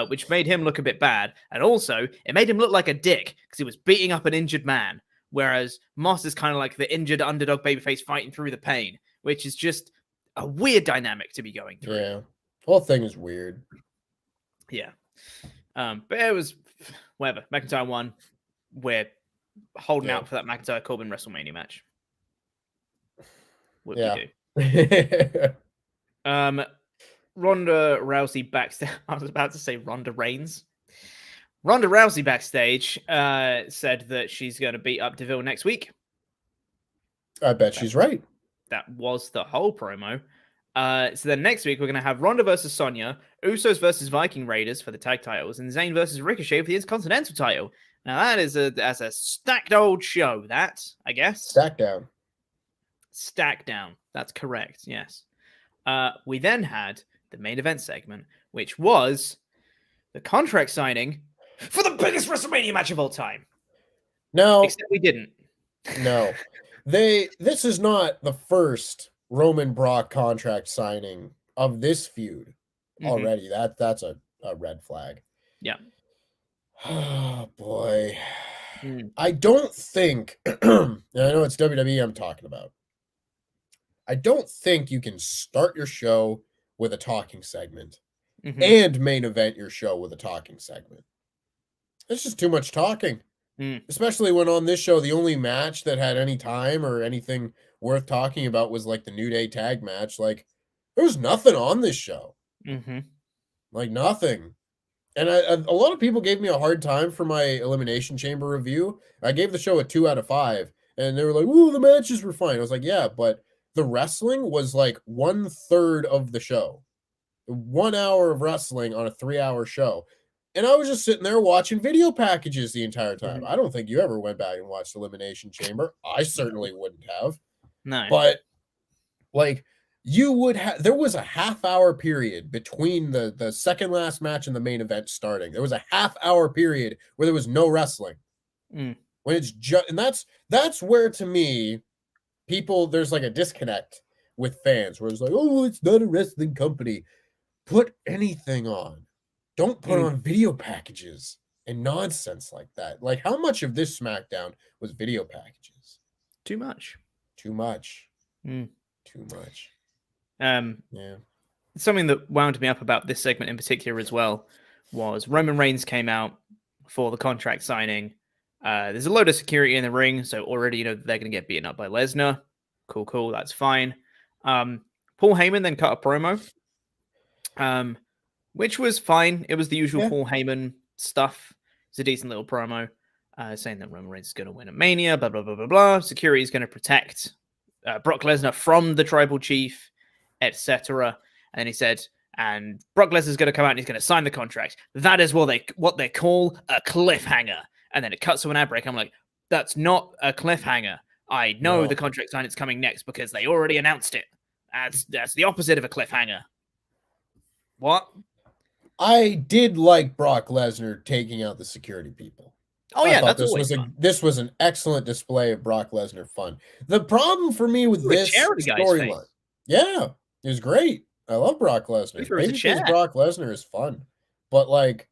which made him look a bit bad. And also, it made him look like a dick because he was beating up an injured man. Whereas Moss is kind of like the injured underdog babyface fighting through the pain, which is just a weird dynamic to be going through. Yeah. The whole thing is weird. Yeah. But it was whatever. McIntyre won. We're holding out for that McIntyre Corbin WrestleMania match. What do you do? Ronda Rousey backstage. I was about to say Ronda Reigns. Ronda Rousey backstage said that she's going to beat up DeVille next week. I bet she's right. That was the whole promo. So then next week, we're going to have Ronda versus Sonya, Usos versus Viking Raiders for the tag titles, and Zayn versus Ricochet for the Intercontinental title. Now, that's a stacked old show, that, I guess. Stack down. Stack down. That's correct, yes. We then had the main event segment, which was the contract signing for the biggest WrestleMania match of all time. No. Except we didn't. No. This is not the first Roman Brock contract signing of this feud already. That's a red flag. Yeah. Oh, boy. I don't think, and I know it's WWE I'm talking about, I don't think you can start your show with a talking segment and main event your show with a talking segment. It's just too much talking. Especially when on this show, the only match that had any time or anything worth talking about was like the New Day tag match. Like, there was nothing on this show. Like, nothing. And a lot of people gave me a hard time for my Elimination Chamber review. I gave the show a 2 out of 5. And they were like, ooh, the matches were fine. I was like, yeah, but the wrestling was like 1/3 of the show. 1 hour of wrestling on a 3-hour show. And I was just sitting there watching video packages the entire time. I don't think you ever went back and watched Elimination Chamber. I certainly wouldn't have. No. But, like, there was a half-hour period between the second last match and the main event starting. There was a half-hour period where there was no wrestling. Mm. When it's just, and that's where, to me, there's like a disconnect with fans where it's like, oh, well, it's not a wrestling company. Put anything on. Don't put on video packages and nonsense like that. Like, how much of this SmackDown was video packages? Too much. Too much. Mm. Too much. Yeah. Something that wound me up about this segment in particular as well was Roman Reigns came out for the contract signing. There's a load of security in the ring, so already they're going to get beaten up by Lesnar. Cool, that's fine. Paul Heyman then cut a promo, which was fine. It was the usual Paul Heyman stuff. It's a decent little promo, saying that Roman Reigns is going to win at Mania, blah, blah, blah, blah, blah. Security is going to protect Brock Lesnar from the tribal chief, etc. And he said, and Brock Lesnar is going to come out and he's going to sign the contract. That is what they call a cliffhanger. And then it cuts to an ad break. I'm like, that's not a cliffhanger. I know the contract sign is coming next because they already announced it. That's the opposite of a cliffhanger. What? I did like Brock Lesnar taking out the security people. Oh yeah, that's always fun. This was an excellent display of Brock Lesnar fun. The problem for me with this storyline, it was great. I love Brock Lesnar. Babyface Brock Lesnar is fun, but like,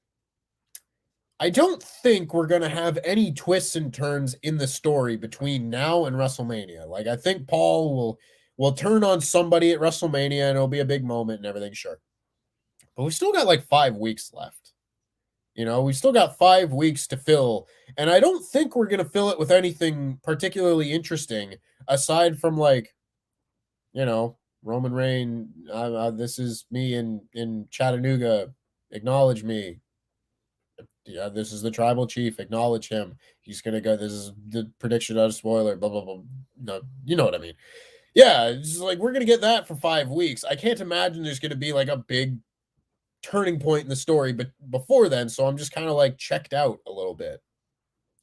I don't think we're gonna have any twists and turns in the story between now and WrestleMania. Like, I think Paul will turn on somebody at WrestleMania and it'll be a big moment and everything. Sure, but we've still got like 5 weeks left. We still got 5 weeks to fill, and I don't think we're gonna fill it with anything particularly interesting aside from like, Roman Reigns. This is me in Chattanooga. Acknowledge me. Yeah, this is the tribal chief. Acknowledge him. He's gonna go. This is the prediction, not a spoiler. Blah blah blah. No, you know what I mean. Yeah, it's like we're gonna get that for 5 weeks. I can't imagine there's gonna be like a big turning point in the story, but before then, so I'm just kind of like checked out a little bit.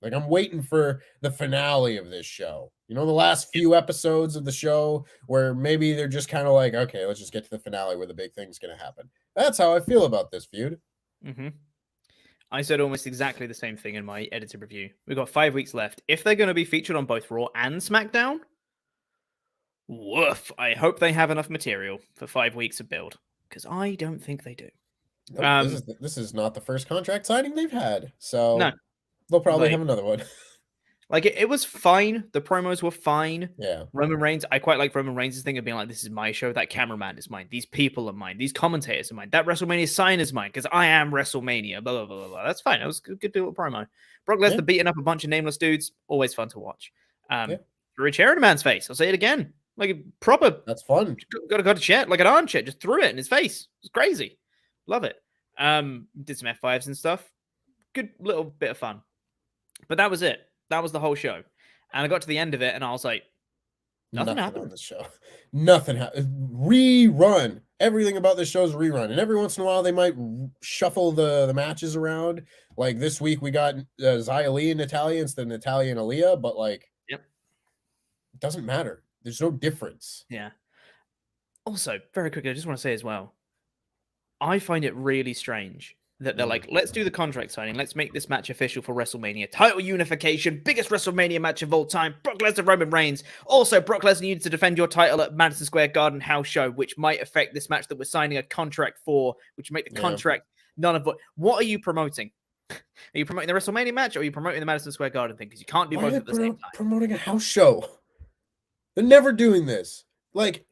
Like, I'm waiting for the finale of this show. The last few episodes of the show where maybe they're just kind of like, okay, let's just get to the finale where the big thing's gonna happen. That's how I feel about this feud. Mm-hmm. I said almost exactly the same thing in my edited review. We've got 5 weeks left. If they're going to be featured on both Raw and SmackDown, woof. I hope they have enough material for 5 weeks of build, because I don't think they do. Nope, this is not the first contract signing they've had, so no, they'll probably have another one. Like, it was fine. The promos were fine. Yeah. Roman Reigns, I quite like Roman Reigns' thing of being like, this is my show. That cameraman is mine. These people are mine. These commentators are mine. That WrestleMania sign is mine because I am WrestleMania. Blah, blah, blah, blah, blah. That's fine. It was a good little promo. Brock Lesnar beating up a bunch of nameless dudes. Always fun to watch. Threw a chair in a man's face. I'll say it again. Like, proper. That's fun. Got a chair, like an armchair. Just threw it in his face. It's crazy. Love it. Did some F5s and stuff. Good little bit of fun. But that was it. That was the whole show. And I got to the end of it and I was like, nothing happened on this show. Nothing happened. Rerun. Everything about this show is rerun. And every once in a while they might shuffle the matches around. Like this week we got Xia Li and Natalya instead of Natalya and Aaliyah, but like, it doesn't matter. There's no difference. Yeah. Also, very quickly, I just want to say as well, I find it really strange that they're like, let's do the contract signing. Let's make this match official for WrestleMania. Title unification, biggest WrestleMania match of all time. Brock Lesnar, Roman Reigns. Also, Brock Lesnar needs to defend your title at Madison Square Garden house show, which might affect this match that we're signing a contract for, which make the contract none of what are you promoting? Are you promoting the WrestleMania match or are you promoting the Madison Square Garden thing? Because you can't do both at the same time. Promoting a house show. They're never doing this. Like,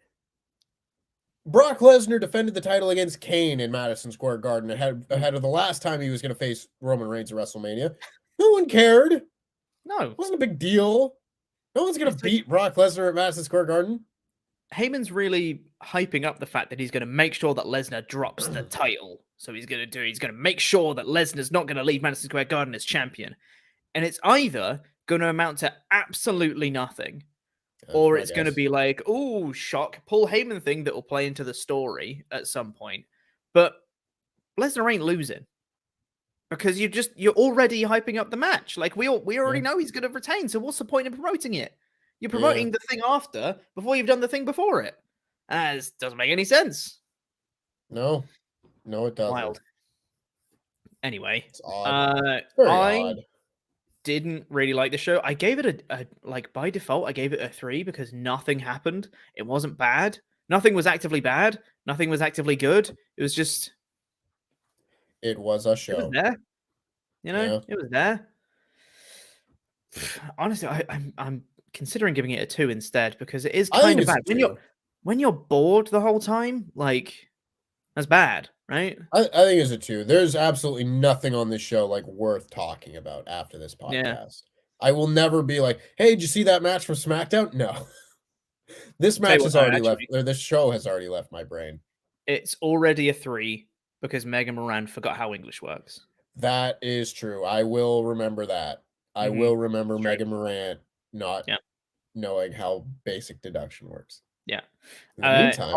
Brock Lesnar defended the title against Kane in Madison Square Garden ahead of the last time he was going to face Roman Reigns at WrestleMania. No one cared. No. It wasn't a big deal. No one's going to beat Brock Lesnar at Madison Square Garden. Heyman's really hyping up the fact that he's going to make sure that Lesnar drops the title. So he's going to make sure that Lesnar's not going to leave Madison Square Garden as champion. And it's either going to amount to absolutely nothing, or it's going to be like, oh, shock, Paul Heyman thing that will play into the story at some point. But Lesnar ain't losing because you're already hyping up the match. Like we already know he's going to retain. So what's the point in promoting it? You're promoting the thing after before you've done the thing before it. This doesn't make any sense. No, it doesn't. Wild. Anyway, It's odd. Very I odd. didn't really like the show. I gave it a like by default, I gave it a 3 because nothing happened. It wasn't bad. Nothing was actively bad. Nothing was actively good. It was just. It was a show. It was there. It was there. Honestly, I'm considering giving it a 2 instead because it is kind of bad. When you're bored the whole time, like that's bad, right? I think it's a 2. There's absolutely nothing on this show like worth talking about after this podcast. Yeah. I will never be like, hey, did you see that match from SmackDown? No. This match has already left, or this show has already left my brain. It's already a 3 because Megan Moran forgot how English works. That is true. I will remember that. I will remember Megan Moran not knowing how basic deduction works. Yeah. In the meantime,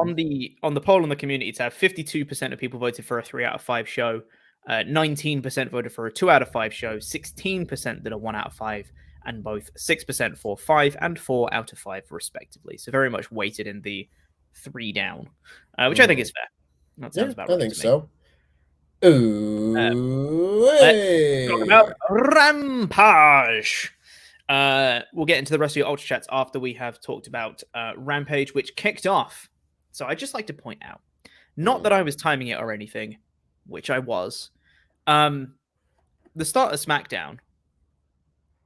on the poll on the community tab, 52% of people voted for a 3 out of 5 show. 19% voted for a 2 out of 5 show. 16% did a 1 out of 5, and both 6% for 5 and 4 out of 5 respectively. So very much weighted in the 3 down, which I think is fair. That sounds about right. I think so. Ooh, talk about Rampage. We'll get into the rest of your Ultra Chats after we have talked about Rampage, which kicked off. So I'd just like to point out, not that I was timing it or anything, which I was. The start of SmackDown,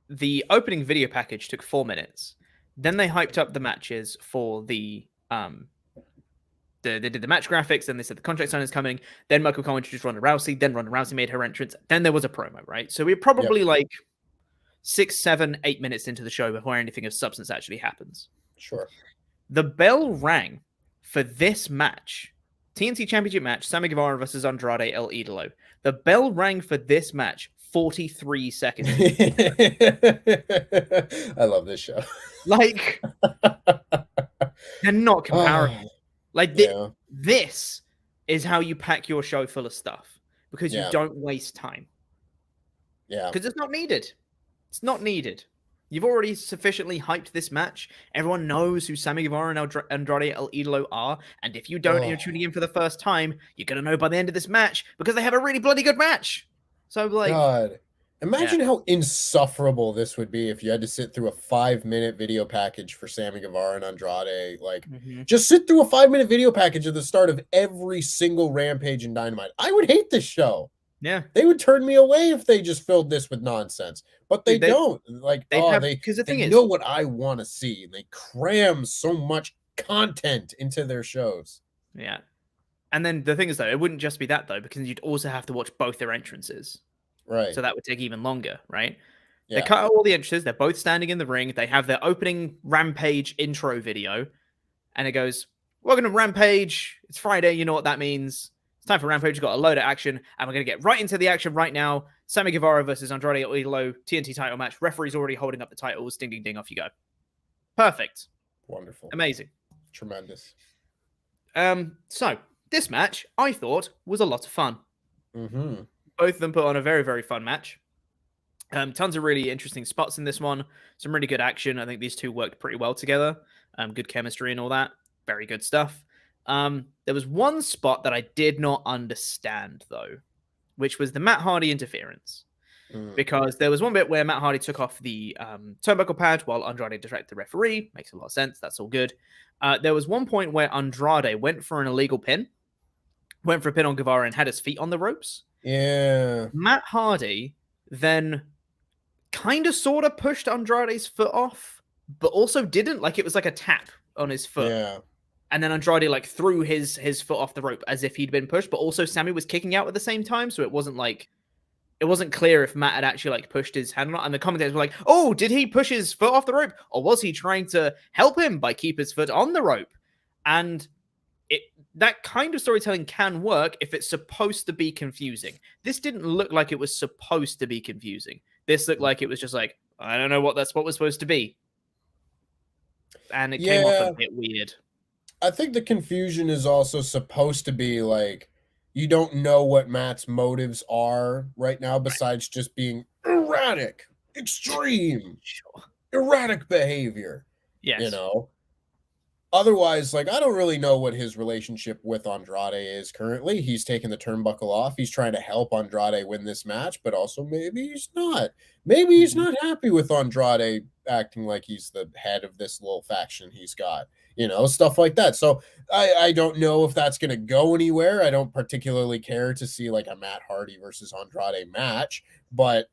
the opening video package took 4 minutes. Then they hyped up the matches for the they did the match graphics, then they said the contract sign is coming. Then Michael Cole introduced Ronda Rousey. Then Ronda Rousey made her entrance. Then there was a promo, right? So we were probably like 6, 7, 8 minutes into the show before anything of substance actually happens. Sure. The bell rang for this match. TNT Championship match, Sammy Guevara versus Andrade El Idolo. The bell rang for this match 43 seconds. I love this show. Like, they're not comparable. This is how you pack your show full of stuff because you don't waste time. Yeah. Because it's not needed. It's not needed. You've already sufficiently hyped this match. Everyone knows who Sammy Guevara and Andrade El Idolo are. And if you don't, and you're tuning in for the first time, you're going to know by the end of this match because they have a really bloody good match. So, like... God. Imagine how insufferable this would be if you had to sit through a 5-minute video package for Sammy Guevara and Andrade. Like, just sit through a 5-minute video package at the start of every single Rampage and Dynamite. I would hate this show. Yeah. They would turn me away if they just filled this with nonsense. But they don't. Like, they know what I want to see. They cram so much content into their shows. Yeah. And then the thing is, though, it wouldn't just be that, though, because you'd also have to watch both their entrances. Right. So that would take even longer, right? Yeah. They cut out all the entrances. They're both standing in the ring. They have their opening Rampage intro video. And it goes, welcome to Rampage. It's Friday. You know what that means. It's time for Rampage. We've got a load of action. And we're going to get right into the action right now. Sammy Guevara versus Andrade El Idolo. TNT title match. Referee's already holding up the titles. Ding, ding, ding. Off you go. Perfect. Wonderful. Amazing. Tremendous. So, this match, I thought, was a lot of fun. Mm-hmm. Both of them put on a very, very fun match. Tons of really interesting spots in this one. Some really good action. I think these two worked pretty well together. Good chemistry and all that. Very good stuff. There was one spot that I did not understand, though, which was the Matt Hardy interference. Because there was one bit where Matt Hardy took off the turnbuckle pad while Andrade distracted the referee. Makes a lot of sense. That's all good. There was one point where Andrade went for an illegal pin. Went for a pin on Guevara and had his feet on the ropes. Yeah. Matt Hardy then kind of sort of pushed Andrade's foot off, but also didn't. Like, it was like a tap on his foot. Yeah. And then Andrade like threw his foot off the rope as if he'd been pushed, but also Sammy was kicking out at the same time, so it wasn't clear if Matt had actually like pushed his hand or not. And the commentators were like, oh, did he push his foot off the rope? Or was he trying to help him by keep his foot on the rope? And that kind of storytelling can work if it's supposed to be confusing. This didn't look like it was supposed to be confusing. This looked like it was just like, I don't know what was supposed to be. And it came off a bit weird. I think the confusion is also supposed to be like, you don't know what Matt's motives are right now besides just being erratic, extreme, erratic behavior. Yes. You know? otherwise, like, I don't really know what his relationship with Andrade is currently. He's taking the turnbuckle off. He's trying to help Andrade win this match, but also maybe he's not. Maybe he's not happy with Andrade acting like he's the head of this little faction he's got, stuff like that. So I don't know if that's going to go anywhere. I don't particularly care to see like a Matt Hardy versus Andrade match, but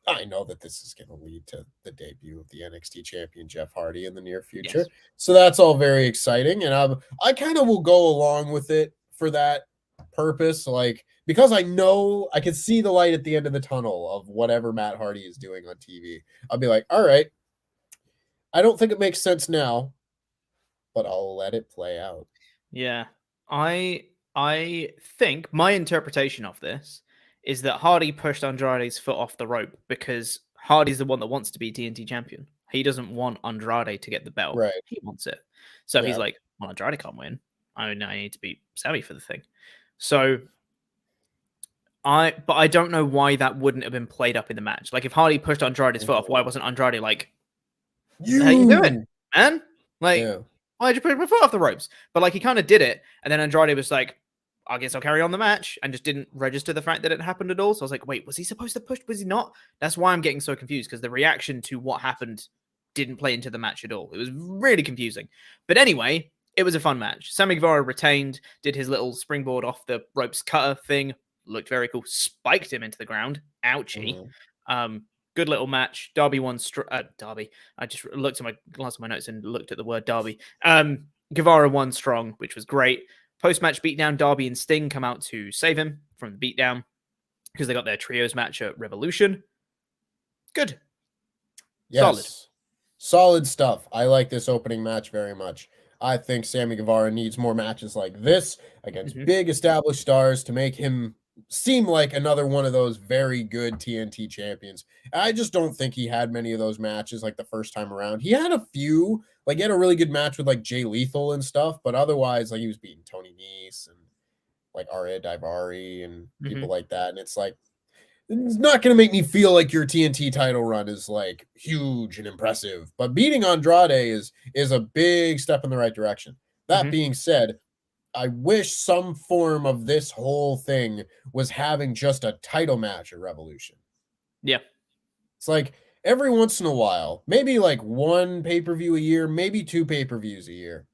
I know that this is going to lead to the debut of the NXT champion Jeff Hardy in the near future. Yes. So that's all very exciting. And I kind of will go along with it for that purpose. Like, because I know I can see the light at the end of the tunnel of whatever Matt Hardy is doing on TV. I'll be like, all right, I don't think it makes sense now, but I'll let it play out. Yeah. I think my interpretation of this is that Hardy pushed Andrade's foot off the rope because Hardy's the one that wants to be TNT champion. He doesn't want Andrade to get the belt. Right. He wants it. So Yeah. he's like, well, Andrade can't win. I need to beat Sammy for the thing. So but I don't know why that wouldn't have been played up in the match. Like if Hardy pushed Andrade's foot off, why wasn't Andrade like, how you doing, man? Like, why'd you put my foot off the ropes? But like he kind of did it, and then Andrade was like, I guess I'll carry on the match, and just didn't register the fact that it happened at all. So I was like, wait, was he supposed to push? Was he not? That's why I'm getting so confused, because the reaction to what happened didn't play into the match at all. It was really confusing. But anyway, it was a fun match. Sammy Guevara retained, did his little springboard off the ropes cutter thing, looked very cool, spiked him into the ground. Ouchie. Good little match. Darby won. Darby. I just looked at my glanced at my notes and looked at the word Darby. Guevara won strong, which was great. Post-match beatdown, Darby and Sting come out to save him from the beatdown because they got their trios match at Revolution. Good. Yes. Solid stuff. I like this opening match very much. I think Sammy Guevara needs more matches like this against big established stars to make him seem like another one of those very good TNT champions. I just don't think he had many of those matches like the first time around. He had a few, like he had a really good match with like Jay Lethal and stuff, but otherwise like he was beating Tony Nese and like Arya Daivari and people like that. And it's like, it's not going to make me feel like your TNT title run is like huge and impressive, but beating Andrade is a big step in the right direction. That being said, I wish some form of this whole thing was having just a title match at Revolution. Yeah. It's like every once in a while, maybe like one pay-per-view a year, maybe two pay-per-views a year,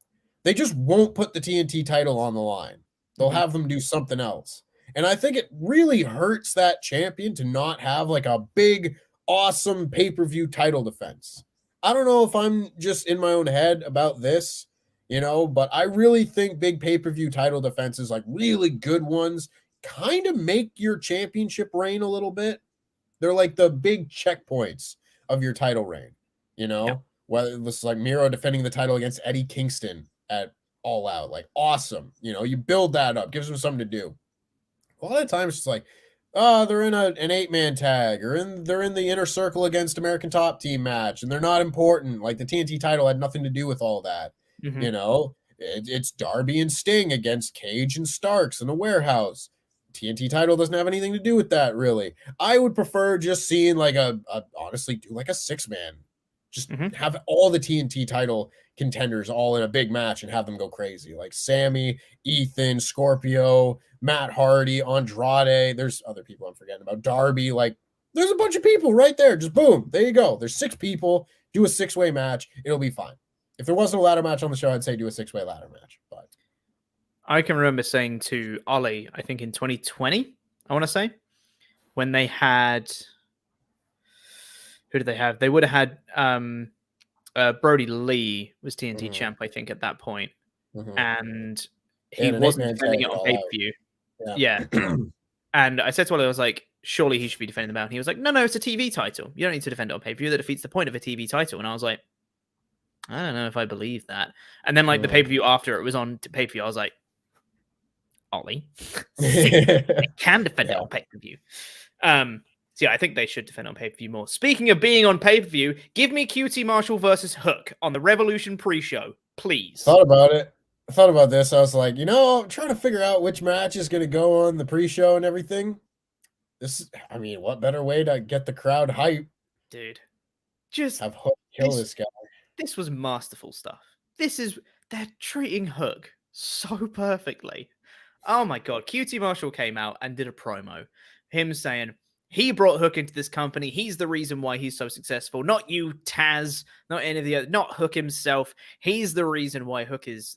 they just won't put the TNT title on the line. They'll have them do something else. And I think it really hurts that champion to not have like a big, awesome pay-per-view title defense. I don't know if I'm just in my own head about this, but I really think big pay-per-view title defenses, like really good ones, kind of make your championship reign a little bit. They're like the big checkpoints of your title reign, whether it was like Miro defending the title against Eddie Kingston at All Out, like awesome. You build that up, gives them something to do. A lot of times it's like, they're in an 8-man tag, or they're in the inner circle against American Top Team match, and they're not important. Like the TNT title had nothing to do with all that. It's Darby and Sting against Cage and Starks in a warehouse. TNT title doesn't have anything to do with that, really. I would prefer just seeing like honestly do like a 6-man. Just have all the TNT title contenders all in a big match and have them go crazy. Like Sammy, Ethan, Scorpio, Matt Hardy, Andrade. There's other people I'm forgetting about. Darby. Like there's a bunch of people right there. Just boom. There you go. There's 6 people. Do a 6-way match. It'll be fine. If there wasn't a ladder match on the show, I'd say do a 6-way ladder match. But I can remember saying to Ollie, I think in 2020, I want to say, when they had, who did they have? They would have had Brody Lee was TNT champ, I think, at that point. And he wasn't defending it on pay-per-view. Yeah. And I said to Ollie, I was like, surely he should be defending the belt. And he was like, no, it's a TV title. You don't need to defend it on pay-per-view. That defeats the point of a TV title. And I was like, I don't know if I believe that. And then like the pay-per-view after it was on pay-per-view, I was like, Ollie, they can defend it on pay-per-view. So yeah, I think they should defend on pay-per-view more. Speaking of being on pay-per-view, give me QT Marshall versus Hook on the Revolution pre-show, please. Thought about it. I thought about this. I was like, I'm trying to figure out which match is going to go on the pre-show and everything. What better way to get the crowd hype? Dude, just have Hook kill this guy. This was masterful stuff. This they're treating Hook so perfectly. Oh my god, QT Marshall came out and did a promo. Him saying he brought Hook into this company. He's the reason why he's so successful. Not you, Taz, not any of the other, not Hook himself. He's the reason why Hook is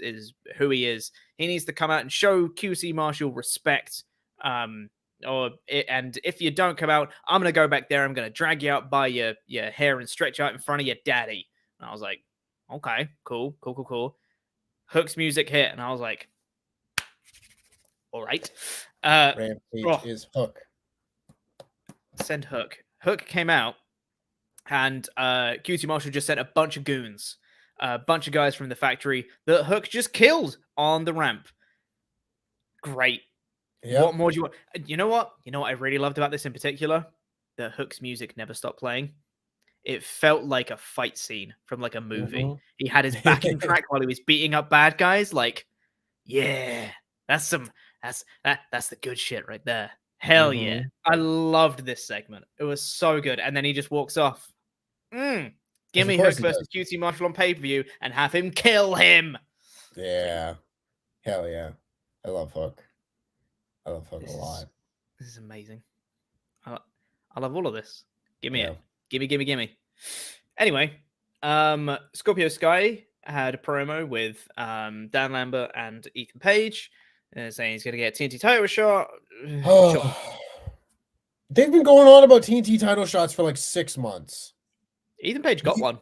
who he is. He needs to come out and show QC Marshall respect. And if you don't come out, I'm gonna go back there. I'm gonna drag you out by your hair and stretch you out in front of your daddy. And I was like, okay, cool. Hook's music hit, and I was like, all right. Rampage is Hook. Send Hook. Hook came out, and QT Marshall just sent a bunch of goons, a bunch of guys from the factory that Hook just killed on the ramp. Great. Yep. What more do you want? You know what? You know what I really loved about this in particular? That Hook's music never stopped playing. It felt like a fight scene from like a movie. Mm-hmm. He had his backing track while he was beating up bad guys. Like, yeah, that's the good shit right there. Hell yeah. I loved this segment. It was so good. And then he just walks off. Give me Hook versus QT Marshall on pay-per-view and have him kill him. Yeah. Hell yeah. I love Hook. I love Hook a lot. This is amazing. I love all of this. Give me it. Gimme. Anyway, Scorpio Sky had a promo with Dan Lambert and Ethan Page saying he's going to get a TNT title shot. They've been going on about TNT title shots for like 6 months. Ethan Page got one.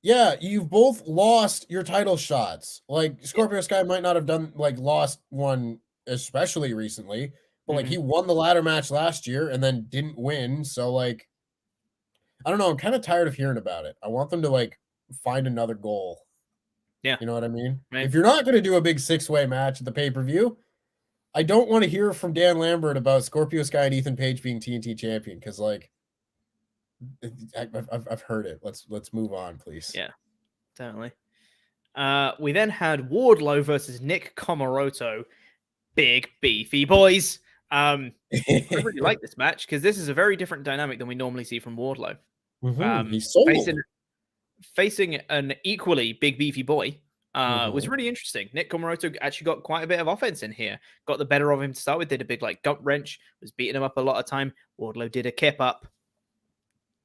Yeah, you've both lost your title shots. Like, Scorpio Sky might not have lost one especially recently, but like he won the ladder match last year and then didn't win. So like, I don't know. I'm kind of tired of hearing about it. I want them to like find another goal. Yeah. You know what I mean? Right. If you're not going to do a big 6-way match at the pay-per-view, I don't want to hear from Dan Lambert about Scorpio Sky and Ethan Page being TNT champion. Cause like I've heard it. Let's move on, please. Yeah, definitely. We then had Wardlow versus Nick Comoroto. Big beefy boys. I really like this match because this is a very different dynamic than we normally see from Wardlow. He's so facing an equally big beefy boy was really interesting. Nick Comoroto actually got quite a bit of offense in here. Got the better of him to start with. Did a big like gut wrench. Was beating him up a lot of time. Wardlow did a kip up.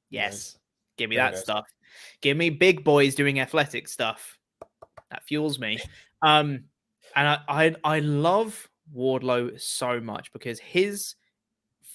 Yes, nice. Give me that stuff. Give me big boys doing athletic stuff. That fuels me. And I love Wardlow so much because his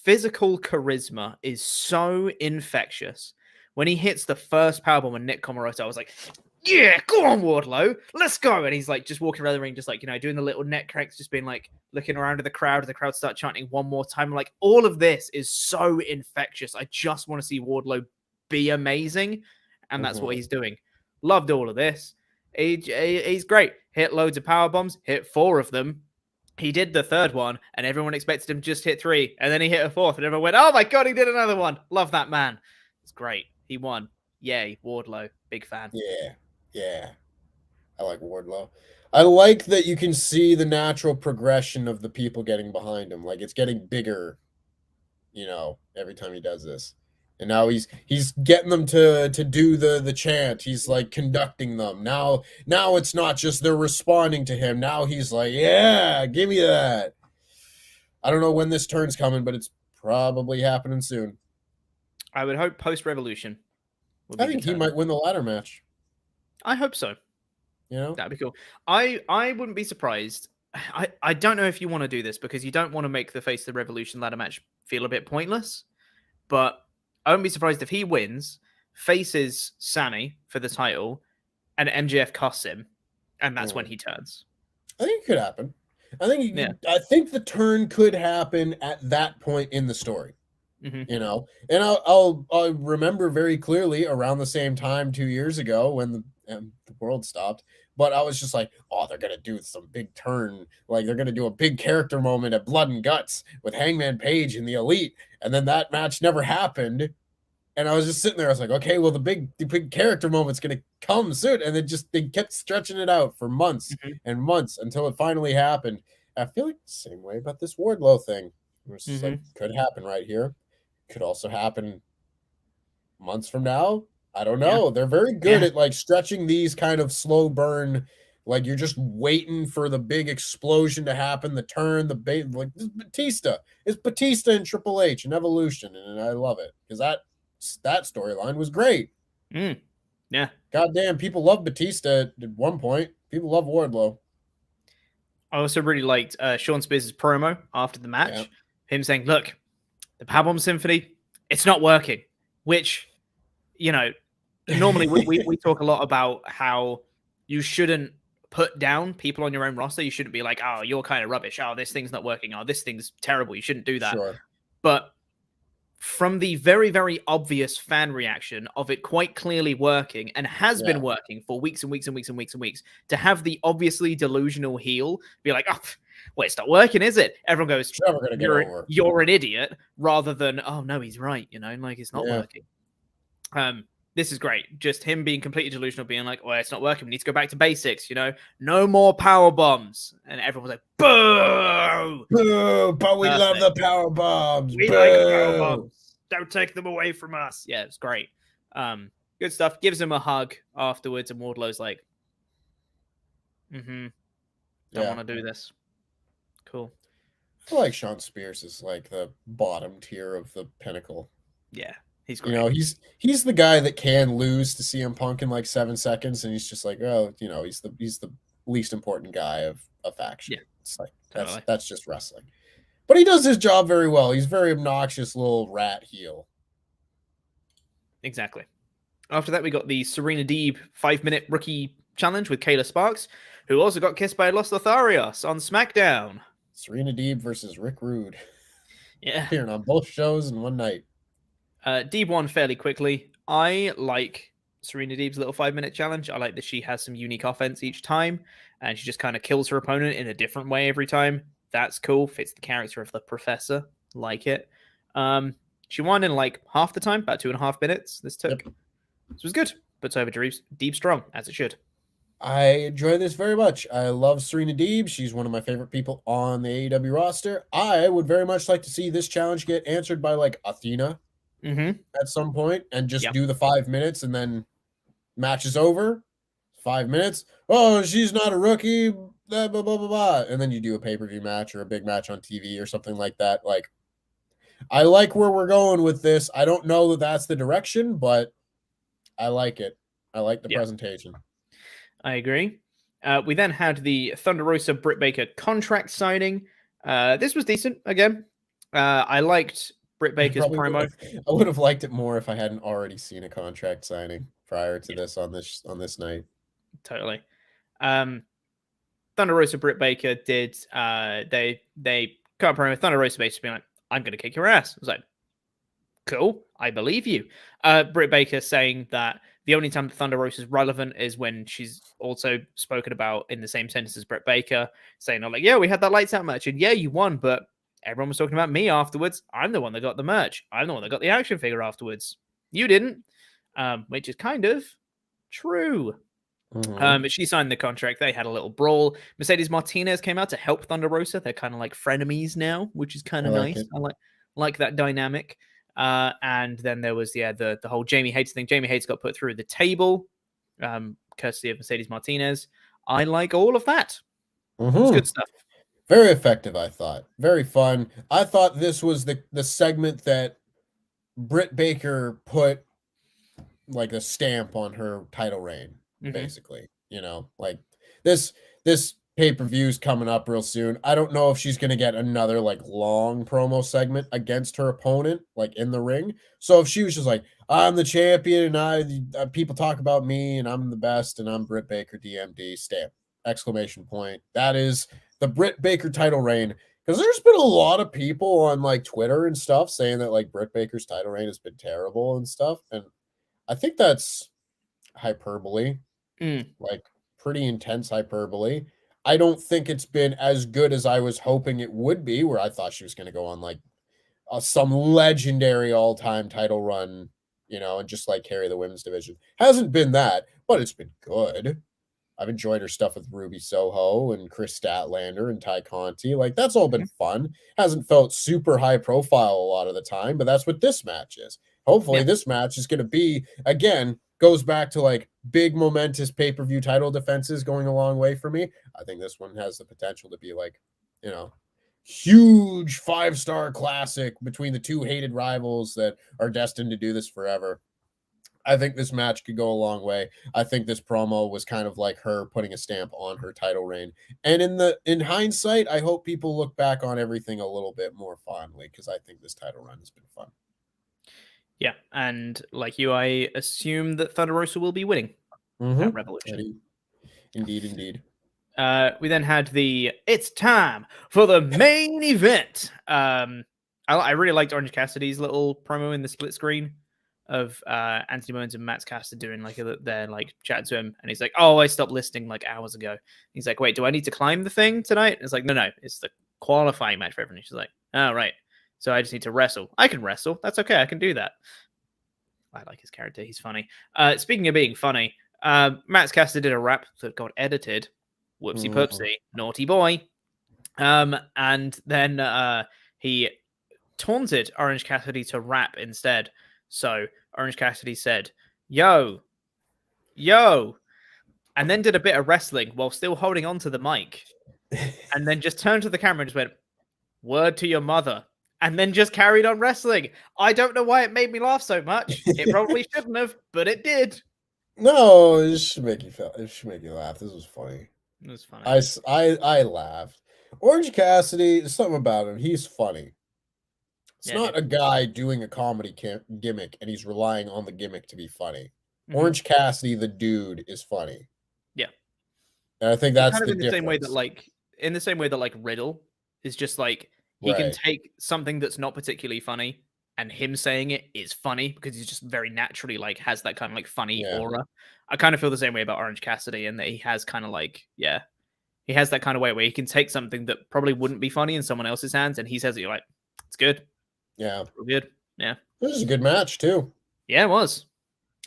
physical charisma is so infectious. When he hits the first powerbomb on Nick Comoroto, I was like, yeah, go on, Wardlow, let's go. And he's like just walking around the ring, just like, you know, doing the little neck cranks, just being like looking around at the crowd, and the crowd start chanting one more time. Like, all of this is so infectious. I just want to see Wardlow be amazing, and that's what he's doing. Loved all of this. He's great. Hit loads of power bombs. Hit 4 of them. He did the 3rd one, and everyone expected him to just hit 3, and then he hit a 4th, and everyone went, "Oh my god, he did another one!" Love that man. It's great. He won. Yay, Wardlow. Big fan. Yeah. I like Wardlow. I like that you can see the natural progression of the people getting behind him. Like, it's getting bigger, you know, every time he does this. And now he's getting them to do the chant. He's like conducting them. Now it's not just they're responding to him. Now he's like, yeah, give me that. I don't know when this turn's coming, but it's probably happening soon. I would hope post-Revolution. I think he might win the ladder match. I hope so. You know? That'd be cool. I wouldn't be surprised. I don't know if you want to do this because you don't want to make the face of the Revolution ladder match feel a bit pointless, but I wouldn't be surprised if he wins, faces Sammy for the title, and MJF costs him, and that's when he turns. I think it could happen. I think the turn could happen at that point in the story. You know, and I'll remember very clearly around the same time 2 years ago when the world stopped. But I was just like, oh, they're gonna do some big turn, like they're gonna do a big character moment at Blood and Guts with Hangman Page and the Elite, and then that match never happened. And I was just sitting there, I was like, okay, well, the big character moment's gonna come soon, and they kept stretching it out for months and months until it finally happened. And I feel like the same way about this Wardlow thing. It was just like, could happen right here. Could also happen months from now. I don't know. They're very good at like stretching these kind of slow burn Like you're just waiting for the big explosion to happen, the turn, the bait. Like this Batista. It's Batista and Triple H and Evolution, and I love it because that storyline was great. Yeah. Goddamn, people love Batista at one point. People love Wardlow. I also really liked Sean Spears' promo after the match. Yep. Him saying, look, the Powerbomb Symphony, it's not working. Which, you know, normally we talk a lot about how you shouldn't put down people on your own roster. You shouldn't be like, oh, you're kind of rubbish. Oh, this thing's not working. Oh, this thing's terrible. You shouldn't do that. Sure. But from the very, very obvious fan reaction of it quite clearly working and has been working for weeks and weeks and weeks and weeks and weeks, to have the obviously delusional heel be like, oh, well, it's not working, is it? Everyone goes, you're an idiot, rather than, oh, no, he's right, you know, like it's not working. This is great. Just him being completely delusional, being like, well, it's not working. We need to go back to basics, you know? No more power bombs. And everyone was like, boo! Boo! But we love the power bombs. We like the power bombs. Don't take them away from us. Yeah, it's great. Good stuff. Gives him a hug afterwards, and Wardlow's like, don't want to do this. Cool. I feel like Sean Spears is like the bottom tier of the pinnacle. Yeah. He's great. You know, he's the guy that can lose to CM Punk in like 7 seconds, and he's just like, oh, you know, he's the least important guy of a faction. Yeah, it's like that's just wrestling. But he does his job very well. He's very obnoxious little rat heel. Exactly. After that, we got the Serena Deeb 5-minute rookie challenge with Kayla Sparks, who also got kissed by Los Lotharios on SmackDown. Serena Deeb versus Rick Rude. Yeah. Appearing on both shows in one night. Deeb won fairly quickly. I like Serena Deeb's little 5-minute challenge. I like that she has some unique offense each time, and she just kind of kills her opponent in a different way every time. That's cool. Fits the character of the professor. Like it. She won in like half the time, about 2.5 minutes. This was good. Puts over Deeb strong, as it should. I enjoy this very much. I love Serena Deeb. She's one of my favorite people on the AEW roster. I would very much like to see this challenge get answered by like Athena at some point, and just do the 5 minutes, and then match is over. 5 minutes. Oh, she's not a rookie. Blah, blah, blah, blah, blah. And then you do a pay-per-view match or a big match on TV or something like that. Like, I like where we're going with this. I don't know that that's the direction, but I like it. I like the presentation. I agree. We then had the Thunder Rosa Britt Baker contract signing. This was decent again. I liked Britt Baker's promo. I would have liked it more if I hadn't already seen a contract signing prior to this on this night. Totally. Thunder Rosa Britt Baker did they cut a promo. Thunder Rosa basically being like, I'm gonna kick your ass. I was like, cool, I believe you. Britt Baker saying that the only time that Thunder Rosa is relevant is when she's also spoken about in the same sentence as Britt Baker, saying, like, yeah, we had that lights out match, and yeah, you won, but everyone was talking about me afterwards. I'm the one that got the merch. I'm the one that got the action figure afterwards. You didn't. Which is kind of true. She signed the contract. They had a little brawl. Mercedes Martinez came out to help Thunder Rosa. They're kind of like frenemies now, which is kind of nice. I like that dynamic. And then there was the whole Jamie Hates thing. Jamie Hates got put through the table, courtesy of Mercedes Martinez. I like all of that. It's good stuff. Very effective, I thought. Very fun. I thought this was the segment that Britt Baker put like a stamp on her title reign. Basically, you know, like this pay-per-view is coming up real soon. I don't know if she's going to get another like long promo segment against her opponent, like in the ring. So if she was just like, I'm the champion, and people talk about me, and I'm the best, and I'm Britt Baker, DMD, stamp, exclamation point. That is the Britt Baker title reign. Because there's been a lot of people on like Twitter and stuff saying that like Britt Baker's title reign has been terrible and stuff. And I think that's hyperbole. Like pretty intense hyperbole. I don't think it's been as good as I was hoping it would be, where I thought she was going to go on like some legendary all-time title run, you know, and just like carry the women's division. Hasn't been that, but it's been good. I've enjoyed her stuff with Ruby Soho and Chris Statlander and Ty Conti. Like, that's all been fun. Hasn't felt super high profile a lot of the time, but that's what this match is. Hopefully this match is going to be, again, goes back to like big momentous pay-per-view title defenses going a long way for me. I think this one has the potential to be like, huge 5-star classic between the two hated rivals that are destined to do this forever. I think this match could go a long way. I think this promo was kind of like her putting a stamp on her title reign. And in hindsight, I hope people look back on everything a little bit more fondly because I think this title run has been fun. Yeah, and like you, I assume that Thunder Rosa will be winning at Revolution. Indeed. We then had it's time for the main event. I really liked Orange Cassidy's little promo in the split screen of Anthony Bowens and Matt Caster doing like their like chat to him, and he's like, "Oh, I stopped listening like hours ago." He's like, "Wait, do I need to climb the thing tonight?" And it's like, "No, it's the qualifying match for everyone." She's like, "Oh, right. So I just need to wrestle. I can wrestle. That's okay. I can do that." I like his character. He's funny. Speaking of being funny, Matt Caster did a rap that got edited. Whoopsie poopsie, naughty boy. And then he taunted Orange Cassidy to rap instead. So Orange Cassidy said, yo, and then did a bit of wrestling while still holding on to the mic. And then just turned to the camera and just went, word to your mother. And then just carried on wrestling. I don't know why it made me laugh so much. It probably shouldn't have, but it did. No, it should make you feel. It should make you laugh. This was funny. It was funny. I laughed. Orange Cassidy, there's something about him. He's funny. It's not a guy doing a comedy gimmick, and he's relying on the gimmick to be funny. Mm-hmm. Orange Cassidy, the dude, is funny. Yeah, and I think that's kind of the in the same way that like Riddle is just like he can take something that's not particularly funny, and him saying it is funny because he's just very naturally like has that kind of like funny aura. I kind of feel the same way about Orange Cassidy, and that he has kind of like he has that kind of way where he can take something that probably wouldn't be funny in someone else's hands, and he says it, you're like, it's good. Yeah. Real good. Yeah. This is a good match, too. Yeah, it was.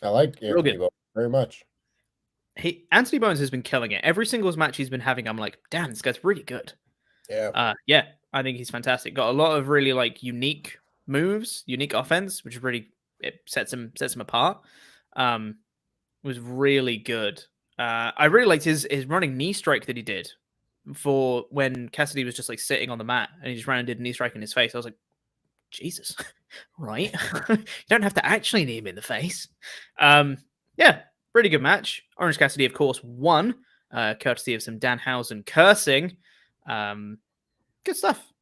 I like Anthony Bowens very much. Anthony Bowens has been killing it. Every singles match he's been having, I'm like, damn, this guy's really good. Yeah. Yeah, I think he's fantastic. Got a lot of really like unique moves, unique offense, which really it sets him apart. Was really good. I really liked his running knee strike that he did for when Cassidy was just like sitting on the mat, and he just ran and did a knee strike in his face. I was like, Jesus, right? You don't have to actually knee him in the face. Yeah, pretty good match. Orange Cassidy, of course, won, courtesy of some Danhausen cursing. Good stuff.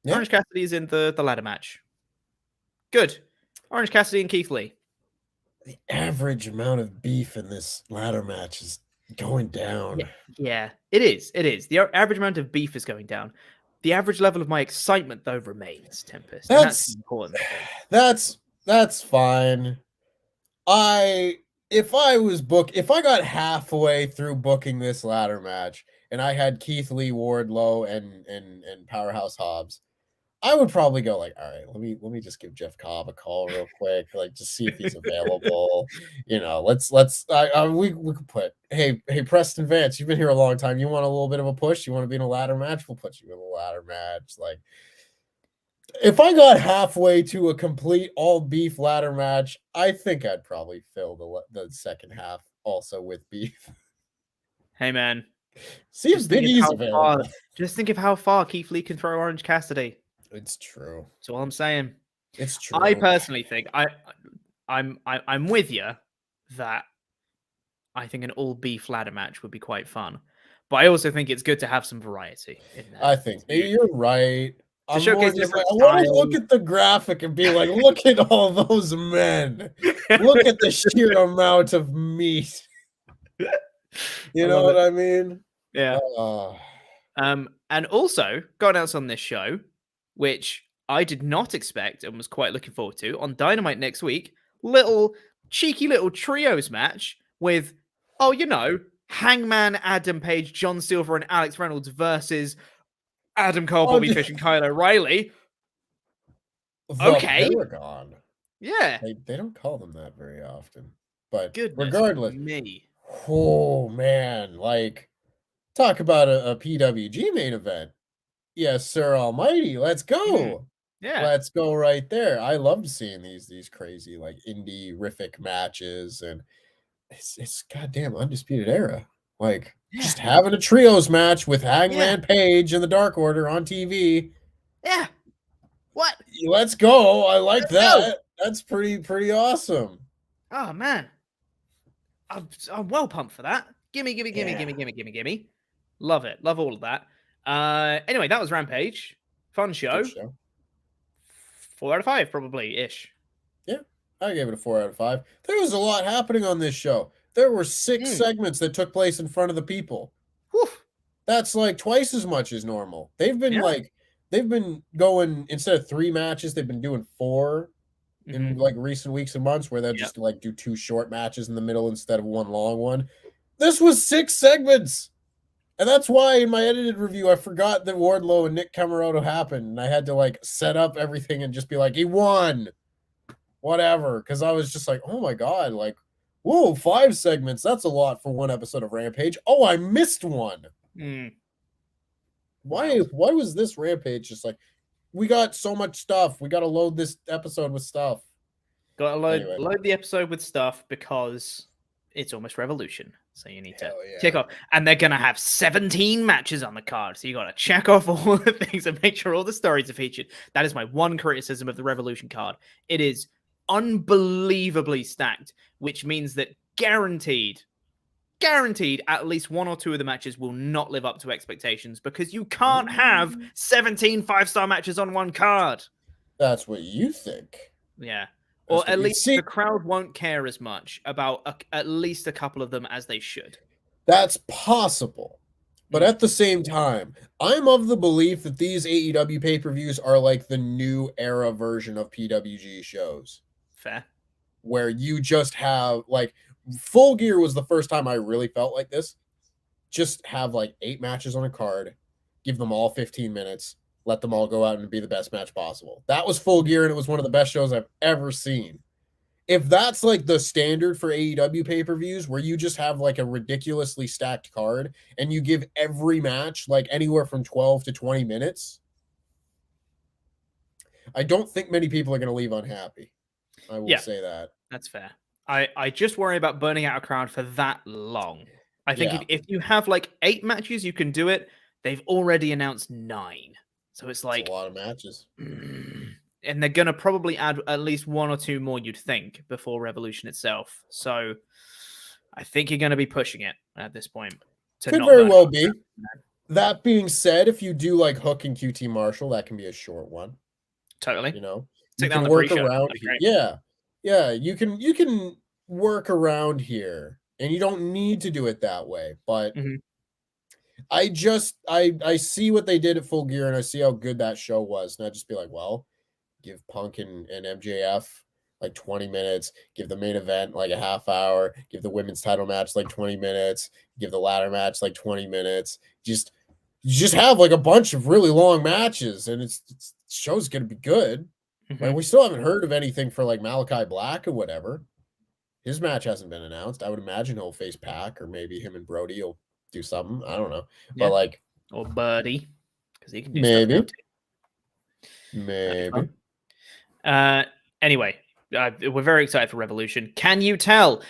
Yeah. Orange Cassidy is in the ladder match. Good. Orange Cassidy and Keith Lee. The average amount of beef in this ladder match is going down. Yeah, it is. It is. The average amount of beef is going down. The average level of my excitement, though, remains, Tempest. That's important. That's fine. If I got halfway through booking this ladder match and I had Keith Lee, Wardlow, and Powerhouse Hobbs, I would probably go like, all right, let me just give Jeff Cobb a call real quick, like just see if he's available. We could put, hey Preston Vance, you've been here a long time. You want a little bit of a push? You want to be in a ladder match? We'll put you in a ladder match. Like, if I got halfway to a complete all beef ladder match, I think I'd probably fill the second half also with beef. Hey man, see if Big E's available. Just think of how far Keith Lee can throw Orange Cassidy. It's true. That's all I'm saying. It's true. I personally think I'm with you that I think an all beef ladder match would be quite fun, but I also think it's good to have some variety in there. I think you're right. I want to look at the graphic and be like, look at all those men. Look at the sheer amount of meat. You know what I mean? Yeah. And also going out on this show, which I did not expect and was quite looking forward to, on Dynamite next week, cheeky little trios match with, Hangman Adam Page, John Silver, and Alex Reynolds versus Adam Cole, Bobby Fish, and Kyle O'Reilly. Okay. Paragon. Yeah. They don't call them that very often. But regardless. Oh, man. Like, talk about a PWG main event. Yes, sir almighty. Let's go. Yeah. Let's go right there. I loved seeing these crazy like indie-rific matches, and it's goddamn Undisputed Era. Like just having a trios match with Hangman Page and the Dark Order on TV. Yeah. What? Let's go. I like Let's go. that. That's pretty awesome. Oh man. I'm well pumped for that. Gimme. Love it. Love all of that. Anyway, that was Rampage. Fun show. Good show. 4 out of 5, probably ish. Yeah, I gave it a 4 out of 5. There was a lot happening on this show. There were 6 segments that took place in front of the people. Whew. That's like twice as much as normal. They've been going, instead of 3 matches, they've been doing 4 in like recent weeks and months, where they'll just like do 2 short matches in the middle instead of 1 long one. This was 6 segments. And that's why in my edited review, I forgot that Wardlow and Nick Comoroto happened. And I had to like set up everything and just be like, he won. Whatever. Because I was just like, oh my God, like, whoa, 5 segments. That's a lot for 1 episode of Rampage. Oh, I missed one. Why was this Rampage just like, we got so much stuff. We got to load this episode with stuff. Got to load the episode with stuff because it's almost Revolution. So you need to check off. And they're going to have 17 matches on the card. So you got to check off all the things and make sure all the stories are featured. That is my one criticism of the Revolution card. It is unbelievably stacked, which means that guaranteed at least 1 or 2 of the matches will not live up to expectations, because you can't have 17 5-star matches on one card. That's what you think. Yeah. Or at least the crowd won't care as much about at least a couple of them as they should. That's possible. But at the same time, I'm of the belief that these AEW pay-per-views are like the new era version of PWG shows. Fair. Where you just have, like, Full Gear was the first time I really felt like this. Just have like 8 matches on a card, give them all 15 minutes, let them all go out and be the best match possible. That was Full Gear, and it was one of the best shows I've ever seen. If that's like the standard for AEW pay-per-views, where you just have like a ridiculously stacked card and you give every match like anywhere from 12 to 20 minutes, I don't think many people are going to leave unhappy. I will say that. That's fair. I just worry about burning out a crowd for that long. I think if you have like 8 matches, you can do it. They've already announced 9. So it's like a lot of matches. And they're going to probably add at least 1 or 2 more, you'd think, before Revolution itself. So I think you're going to be pushing it at this point. Could very well be. That being said, if you do like Hook and QT Marshall, that can be a short one. Totally. You know, you can work around. Yeah, you can work around here, and you don't need to do it that way. But I see what they did at Full Gear, and I see how good that show was, and I just be like, well, give Punk and MJF like 20 minutes, give the main event like a half hour, give the women's title match like 20 minutes, give the ladder match like 20 minutes. Just have like a bunch of really long matches, and it's show's gonna be good. Like, we still haven't heard of anything for like Malachi Black or whatever. His match hasn't been announced. I would imagine he'll face Pac, or maybe him and Brody will do something. I don't know. But like, or Birdie, because he can do maybe. Anyway, we're very excited for Revolution. Can you tell?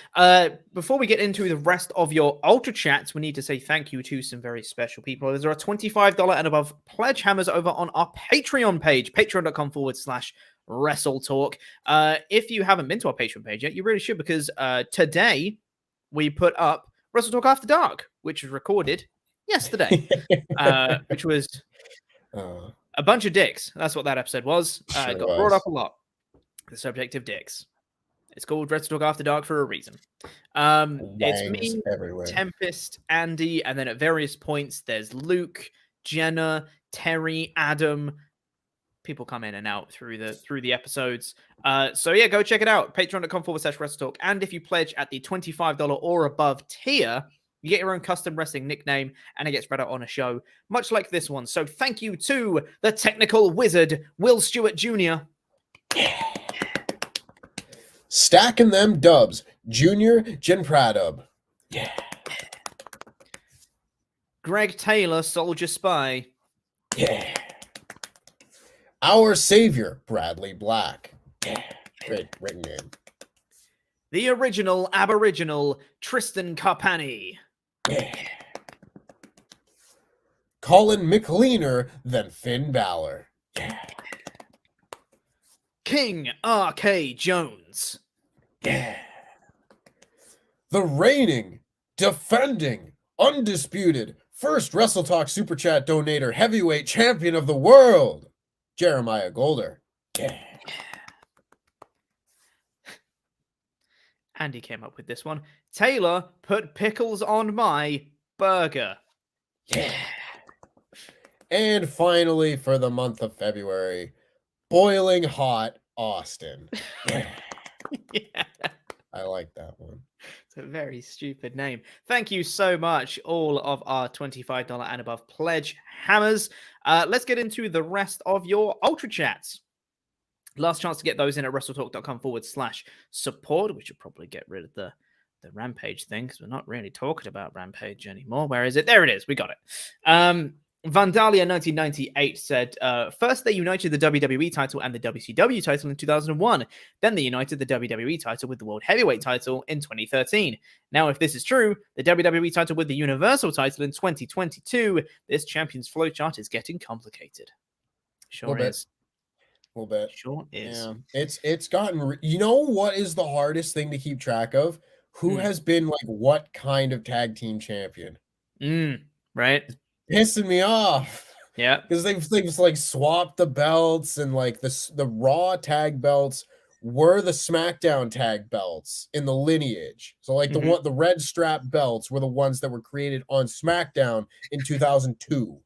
Before we get into the rest of your Ultra Chats, we need to say thank you to some very special people. There are $25 and above pledge hammers over on our Patreon page, patreon.com/WrestleTalk. If you haven't been to our Patreon page yet, you really should, because today we put up WrestleTalk After Dark, which was recorded yesterday, which was a bunch of dicks. That's what that episode was. Got brought up a lot. The subject of dicks. It's called WrestleTalk After Dark for a reason. It's me, everywhere. Tempest, Andy, and then at various points there's Luke, Jenna, Terry, Adam. People come in and out through the episodes. So yeah, go check it out. Patreon.com/WrestleTalk. And if you pledge at the $25 or above tier, you get your own custom wrestling nickname, and it gets read out on a show, much like this one. So thank you to the technical wizard, Will Stewart Jr. Stacking them dubs. Junior Jen Pradub. Yeah. Greg Taylor, Soldier Spy. Yeah. Our Savior, Bradley Black. Great ring name. The original Aboriginal Tristan Carpani. Colin McLeaner than Finn Balor. King R.K. Jones. The reigning, defending, undisputed, first WrestleTalk Super Chat donator, heavyweight champion of the world, Jeremiah Golder. Andy came up with this one. Taylor put pickles on my burger. And finally, for the month of February, Boiling Hot Austin. Yeah. I like that one. It's a very stupid name. Thank you so much, all of our $25 and above pledge hammers. Let's get into the rest of your Ultra Chats. Last chance to get those in at WrestleTalk.com/support. We should probably get rid of the Rampage thing because we're not really talking about Rampage anymore. Where is it? There it is. We got it. Vandalia 1998 said, first they united the WWE title and the WCW title in 2001. Then they united the WWE title with the World Heavyweight title in 2013. Now, if this is true, the WWE title with the Universal title in 2022, this champion's flowchart is getting complicated. Sure is. A little bit. Sure is. Yeah. It's gotten, you know what is the hardest thing to keep track of? Who has been like what kind of tag team champion? Right? Pissing me off. Yeah. Because they've like swapped the belts, and like the Raw tag belts were the SmackDown tag belts in the lineage. So like the red strap belts were the ones that were created on SmackDown in 2002.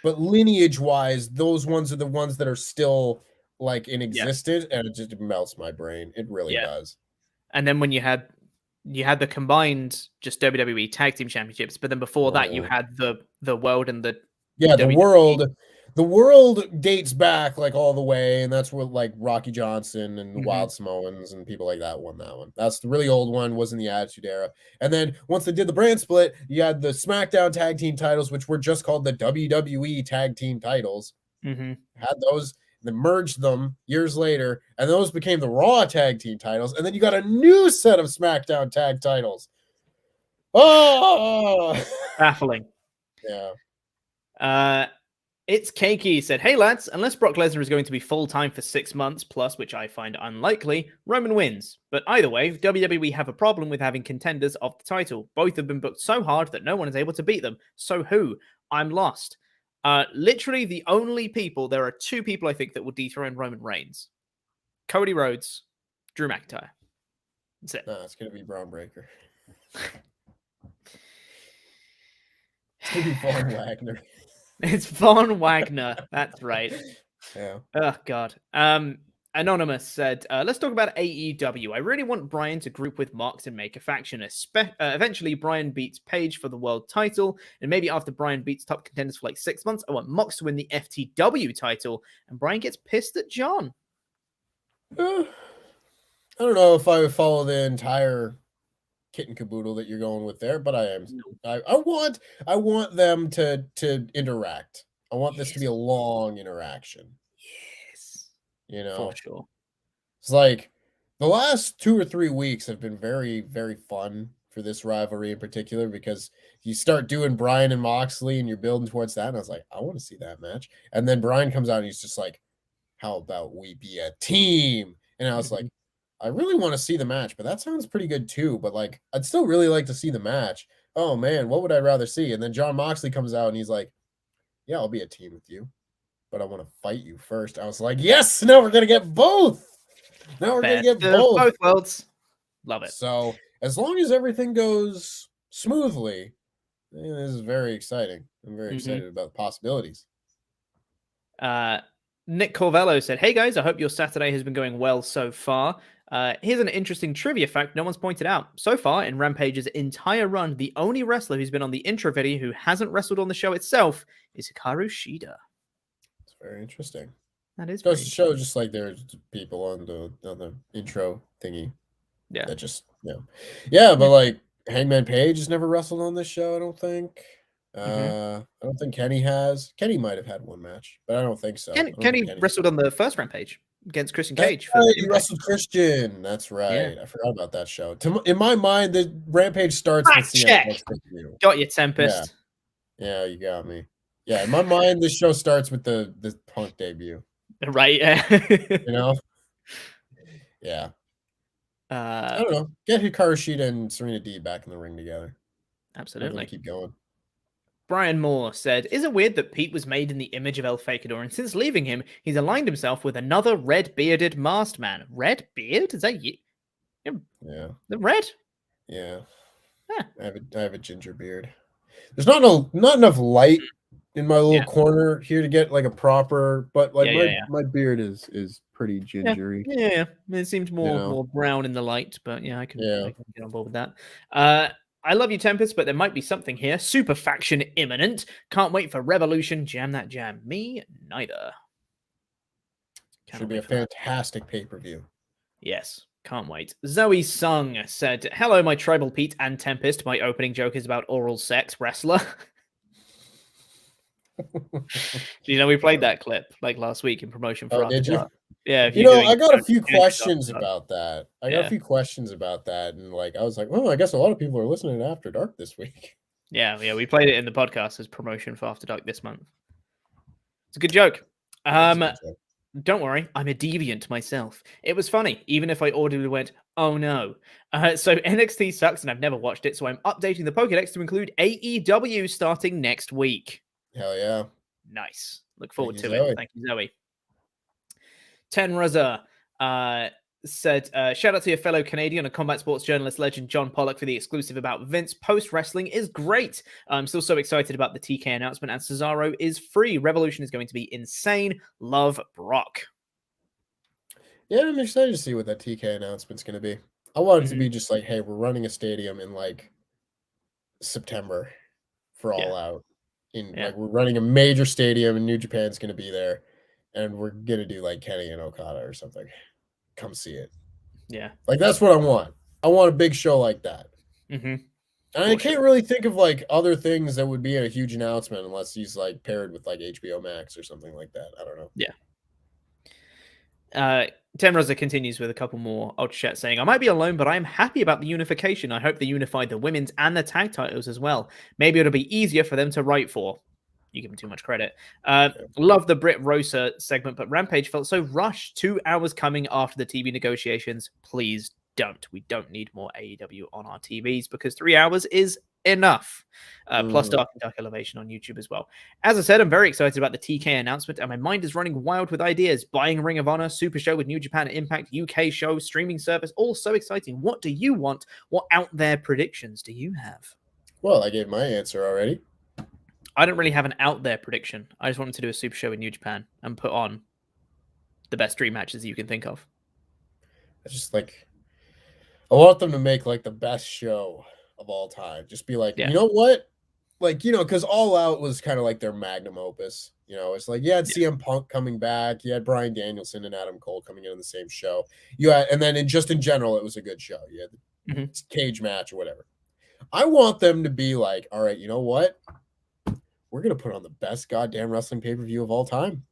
But lineage wise, those ones are the ones that are still like in existence, and it just melts my brain. It really does. And then when you had the combined just WWE tag team championships, but then before that you had the world and the WWE. The world dates back like all the way, and that's where like Rocky Johnson and the Wild Samoans and people like that won that one. That's the really old one, was in the Attitude Era. And then once they did the brand split, you had the SmackDown tag team titles, which were just called the WWE tag team titles. Had those, and then merged them years later, and those became the Raw tag team titles. And then you got a new set of SmackDown tag titles. Oh, baffling. Yeah. It's Keiki said, hey lads, unless Brock Lesnar is going to be full-time for 6 months plus, which I find unlikely, Roman wins. But either way, WWE have a problem with having contenders of the title. Both have been booked so hard that no one is able to beat them. So who? I'm lost. Literally the only people, there are 2 people I think that will dethrone Roman Reigns. Cody Rhodes, Drew McIntyre. That's it. No, it's going to be Braun Breaker. It's going to be Von Wagner. It's Von Wagner. That's right. Yeah. Oh, God. Anonymous said, let's talk about AEW. I really want Bryan to group with Mox and make a faction. Eventually, Bryan beats Paige for the world title. And maybe after Bryan beats top contenders for like 6 months, I want Mox to win the FTW title. And Bryan gets pissed at John. I don't know if I would follow the entire kit and caboodle that you're going with there, but I am. I want them to interact. I want this to be a long interaction. Yes. You know, for sure. It's like the last 2 or 3 weeks have been very, very fun for this rivalry in particular, because you start doing Bryan and Moxley and you're building towards that. And I was like, I want to see that match. And then Bryan comes out and he's just like, how about we be a team? And I was like, I really want to see the match, but that sounds pretty good too. But like, I'd still really like to see the match. Oh man, what would I rather see? And then John Moxley comes out and he's like, yeah, I'll be a team with you, but I want to fight you first. I was like, yes, now we're going to get both. Now we're going to get both worlds. Love it. So as long as everything goes smoothly, this is very exciting. I'm very excited about the possibilities. Nick Corvello said, hey guys, I hope your Saturday has been going well so far. Here's an interesting trivia fact no one's pointed out. So far, in Rampage's entire run, the only wrestler who's been on the intro video who hasn't wrestled on the show itself is Hikaru Shida. It's very interesting. That is goes to show, just like there's people on the intro thingy. Yeah. That just, yeah, but like Hangman Page has never wrestled on this show, I don't think. I don't think Kenny has. Kenny might have had one match, but I don't think so. I don't think Kenny wrestled on the first Rampage against Christian Cage. Right, he wrestled Christian. That's right. I forgot about that show. In my mind, the Rampage starts with CM Punk's debut. Got you, Tempest. Yeah, you got me. Yeah, in my mind, this show starts with the Punk debut. Right. You know? Yeah. I don't know. Get Hikaru Shida and Serena Deeb back in the ring together. Absolutely. Keep going. Brian Moore said, "Is it weird that Pete was made in the image of El Fakador, and since leaving him, he's aligned himself with another red-bearded masked man? Red beard? Is that you? Yeah. The red? Yeah. Huh. I have a ginger beard. There's not enough light in my little corner here to get like a proper, but like my beard is pretty gingery. Yeah. It seemed more brown in the light, but I can get on board with that. I love you, Tempest, but there might be something here. Super faction imminent. Can't wait for Revolution. Jam that jam. Me neither. Should be a fantastic pay-per-view. Yes. Can't wait. Zoe Sung said, "Hello, my tribal Pete and Tempest. My opening joke is about oral sex wrestler." We played that clip like last week in promotion for did you? Yeah. I got a few questions about that. And like I was like, I guess a lot of people are listening to After Dark this week. Yeah, we played it in the podcast as promotion for After Dark this month. It's a good joke. Don't worry, I'm a deviant myself. It was funny, even if I audibly went, "Oh no." So NXT sucks and I've never watched it, so I'm updating the Pokédex to include AEW starting next week. Hell yeah. Nice. Look forward to it. Thank you, Zoe. Tenraza said, "Shout out to your fellow Canadian and combat sports journalist legend John Pollock for the exclusive about Vince. Post-wrestling is great. I'm still so excited about the TK announcement, and Cesaro is free. Revolution is going to be insane. Love, Brock." Yeah, I'm excited to see what that TK announcement's going to be. I want it to be just like, hey, we're running a stadium in like September for All Out. Like we're running a major stadium and New Japan's going to be there, and we're going to do like Kenny and Okada or something. Come see it. Yeah. Like that's what I want. I want a big show like that. And I can't really think of like other things that would be a huge announcement unless he's like paired with like HBO Max or something like that. I don't know. Yeah. Tenrosa continues with a couple more Ultrachats saying, "I might be alone, but I am happy about the unification. I hope they unify the women's and the tag titles as well. Maybe it'll be easier for them to write for." You give him too much credit. Love the Britt Rosa segment, but Rampage felt so rushed. 2 hours coming after the TV negotiations. Please don't. We don't need more AEW on our TVs because 3 hours is enough. Plus Dark and Dark Elevation on YouTube as well. As I said, I'm very excited about the TK announcement, and my mind is running wild with ideas. Buying Ring of Honor, Super Show with New Japan Impact, UK show, streaming service, all so exciting. What do you want? What out there predictions do you have? Well, I gave my answer already. I don't really have an out there prediction. I just wanted to do a Super Show in New Japan and put on the best dream matches you can think of. I just like, I want them to make like the best show of all time. Just be like, you know what? Like, because All Out was kind of like their magnum opus. It's like you had CM Punk coming back, you had Bryan Danielson and Adam Cole coming in the same show. And then in general, it was a good show. You had the cage match or whatever. I want them to be like, all right, you know what? We're going to put on the best goddamn wrestling pay-per-view of all time.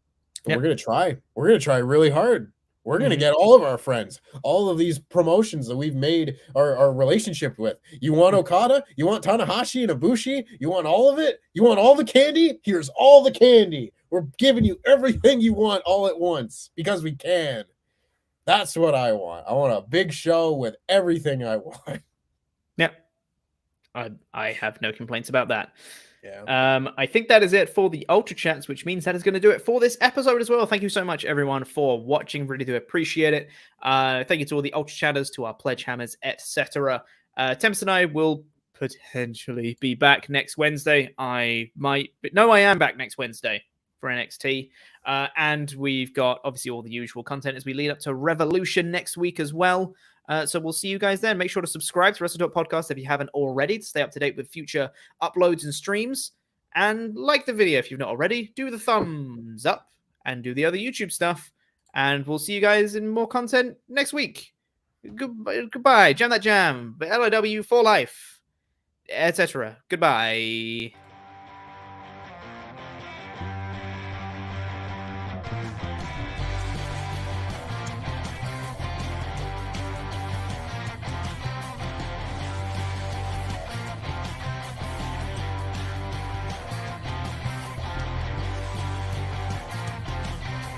And we're going to try. We're going to try really hard. We're going to get all of our friends, all of these promotions that we've made our relationship with. You want Okada? You want Tanahashi and Ibushi? You want all of it? You want all the candy? Here's all the candy. We're giving you everything you want all at once because we can. That's what I want. I want a big show with everything I want. Yeah. I have no complaints about that. Yeah. I think that is it for the Ultra Chats, which means that is going to do it for this episode as well. Thank you so much, everyone, for watching. Really do appreciate it. Thank you to all the Ultra Chatters, to our Pledgehammers, etc. Temps and I will potentially be back next Wednesday. I am back next Wednesday for NXT. And we've got, obviously, all the usual content as we lead up to Revolution next week as well. So we'll see you guys then. Make sure to subscribe to WrestleTalk Podcast if you haven't already to stay up to date with future uploads and streams. And like the video if you've not already. Do the thumbs up and do the other YouTube stuff. And we'll see you guys in more content next week. Goodbye. Jam that jam. LOW for life. Etc. Goodbye.